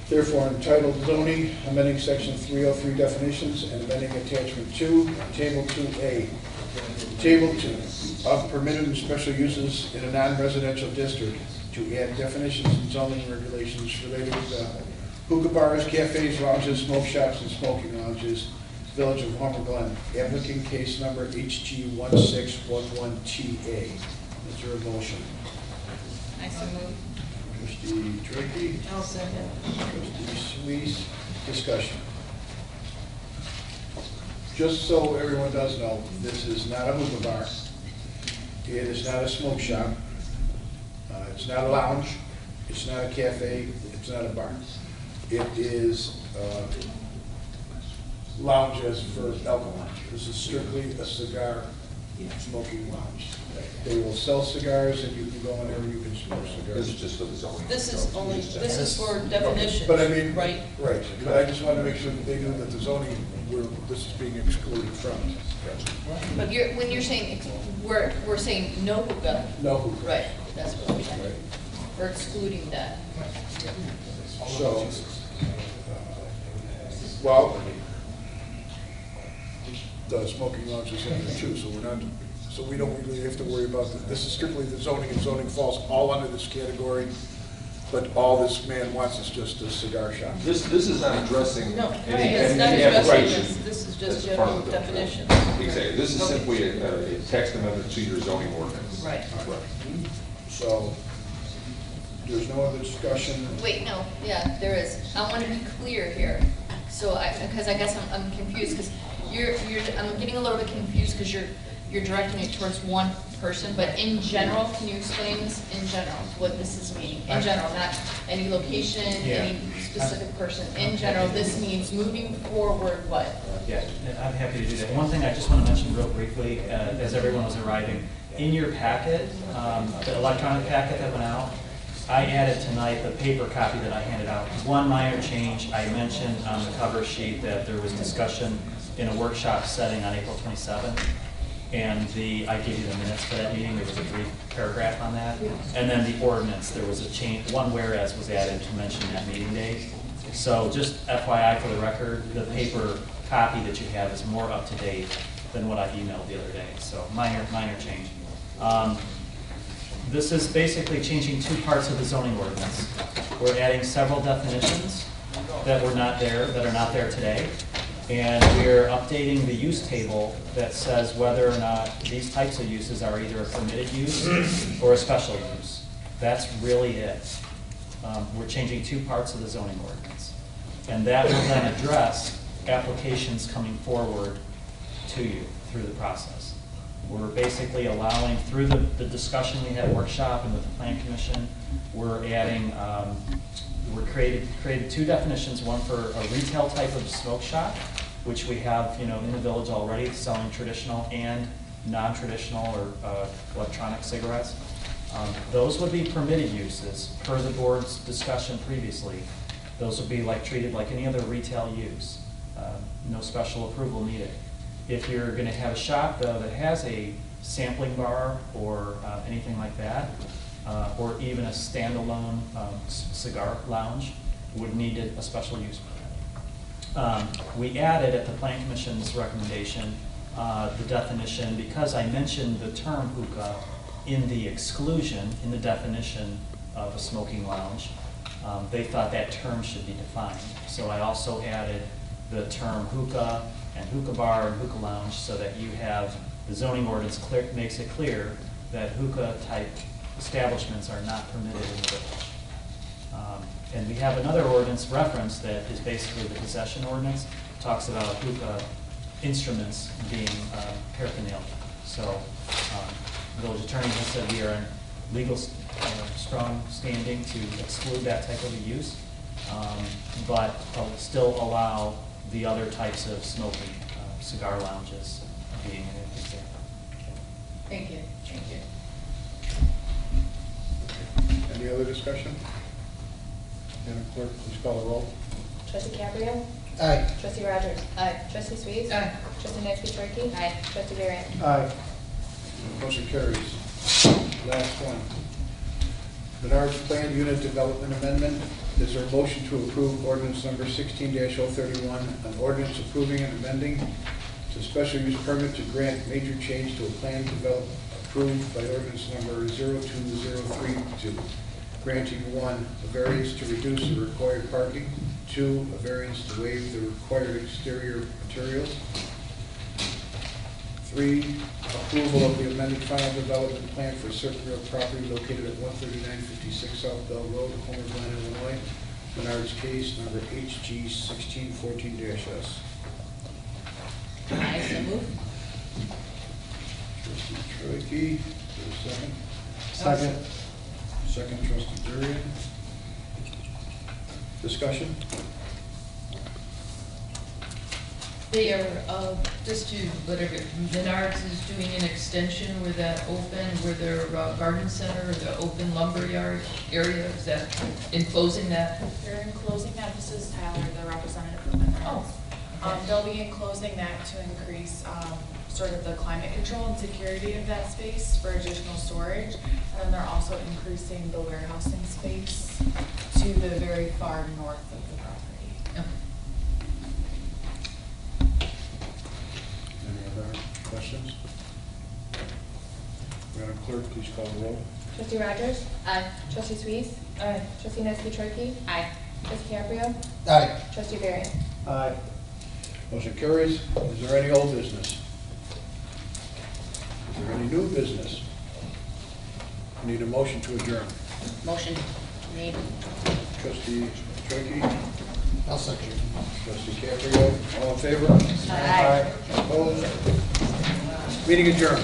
therefore entitled zoning, amending section 303 definitions and amending attachment 2, table 2A, Table 2, of permitted and special uses in a non-residential district to add definitions and zoning regulations related to hookah bars, cafes, lounges, smoke shops, and smoking lounges, Village of Homer Glen. Applicant case number HG1611TA. Is there a motion? I so move. Trustee Turkey, I'll second. trustee Suisse, discussion. Just so everyone does know, this is not a hookah bar. It is not a smoke shop. It's not a lounge. It's not a cafe. It's not a bar. It is lounge as for alcohol. This is strictly a cigar smoking lounge. They will sell cigars and you can go in there and you can smoke cigars. This is just for the zoning. This is only, this is for definitions. But I mean, right? Right, but I just want to make sure that they knew that the zoning, this is being excluded from. But when you're saying, we're saying no hookah. No hookah. Right, that's what we're saying. Right. We're excluding that. So, well, the smoking lounge is in there too, so we're not, so we don't really have to worry about, this is strictly the zoning, and zoning falls all under this category, but all this man wants is just a cigar shop. This is not addressing No, any it's not any addressing application. this is just That's part general of the- definitions. Exactly. This is Okay. simply a text amendment to your zoning ordinance. Right. So, there's no other discussion. Wait, no, yeah, there is. I want to be clear here. So because I guess I'm confused, because I'm getting a little bit confused because you're directing it towards one person, but in general, can you explain this in general, what this is meaning? In general, not any location, any specific person. In general, this means moving forward what? Yeah, I'm happy to do that. One thing I just want to mention real briefly, as everyone was arriving, in your packet, the electronic packet that went out, I added tonight the paper copy that I handed out. One minor change, I mentioned on the cover sheet that there was discussion in a workshop setting on April 27th. And I gave you the minutes for that meeting, there was a brief paragraph on that. And then the ordinance, there was a change, one whereas was added to mention that meeting date. So just FYI for the record, the paper copy that you have is more up to date than what I emailed the other day. So minor change. This is basically changing two parts of the zoning ordinance. We're adding several definitions that are not there today. And we're updating the use table that says whether or not these types of uses are either a permitted use or a special use. That's really it. We're changing two parts of the zoning ordinance. And that will then address applications coming forward to you through the process. We're basically allowing, through the discussion we had at workshop and with the Plan Commission, we're adding, created two definitions, one for a retail type of smoke shop, which we have, in the village already, selling traditional and non-traditional or electronic cigarettes. Those would be permitted uses per the board's discussion previously. Those would be treated like any other retail use. No special approval needed. If you're going to have a shop, though, that has a sampling bar or anything like that, or even a standalone cigar lounge, would need a special use permit. We added, at the Plan Commission's recommendation, the definition, because I mentioned the term hookah in the exclusion, in the definition of a smoking lounge. They thought that term should be defined. So I also added the term hookah and hookah bar and hookah lounge so that you have, the zoning ordinance makes it clear that hookah type establishments are not permitted in the village. And we have another ordinance reference that is basically the possession ordinance, talks about hookah instruments being paraphernalia. So the village attorney has said we are in legal strong standing to exclude that type of a use, but still allow the other types of smoking, cigar lounges being an example. Thank you. Thank you. Any other discussion? Madam Clerk, please call the roll. Trustee Cabrio? Aye. Trustee Rogers? Aye. Trustee Sweet? Aye. Trustee Nancy-Turkey? Aye. Trustee Garrett? Aye. Motion carries. Last one. Menard's Planned Unit Development Amendment. Is there a motion to approve ordinance number 16-031, an ordinance approving and amending It's a special use permit to grant major change to a plan developed approved by ordinance number 02032, granting 1, a variance to reduce the required parking, 2, a variance to waive the required exterior materials, 3, approval of the amended final development plan for certain real property located at 13956 South Bell Road, Homer Glen, Illinois, Menard's case number HG 1614-S. I so move. Trustee Trojki, is there a second? Second. Second, trustee Durian. Discussion? They are, just to, whatever, Menards is doing an extension where that open, where their garden center, or the open lumber yard area, is that enclosing that? They're enclosing that. This is Tyler, the representative from Menards. Oh, okay. They'll be enclosing that to increase sort of the climate control and security of that space for additional storage. And then they're also increasing the warehousing space to the very far north of the property. Okay. Any other questions? Madam Clerk, please call the roll. Trustee Rogers? Aye. Trustee Sweet? Aye. Trustee Nesby-Chorkey? Aye. Trustee Caprio? Aye. Trustee Varian? Aye. Motion carries. Is there any old business? Is there any new business? Need a motion to adjourn. Motion made. Trustee Trojki, I'll second. trustee Caprio, all in favor? Aye. Opposed? Meeting adjourned.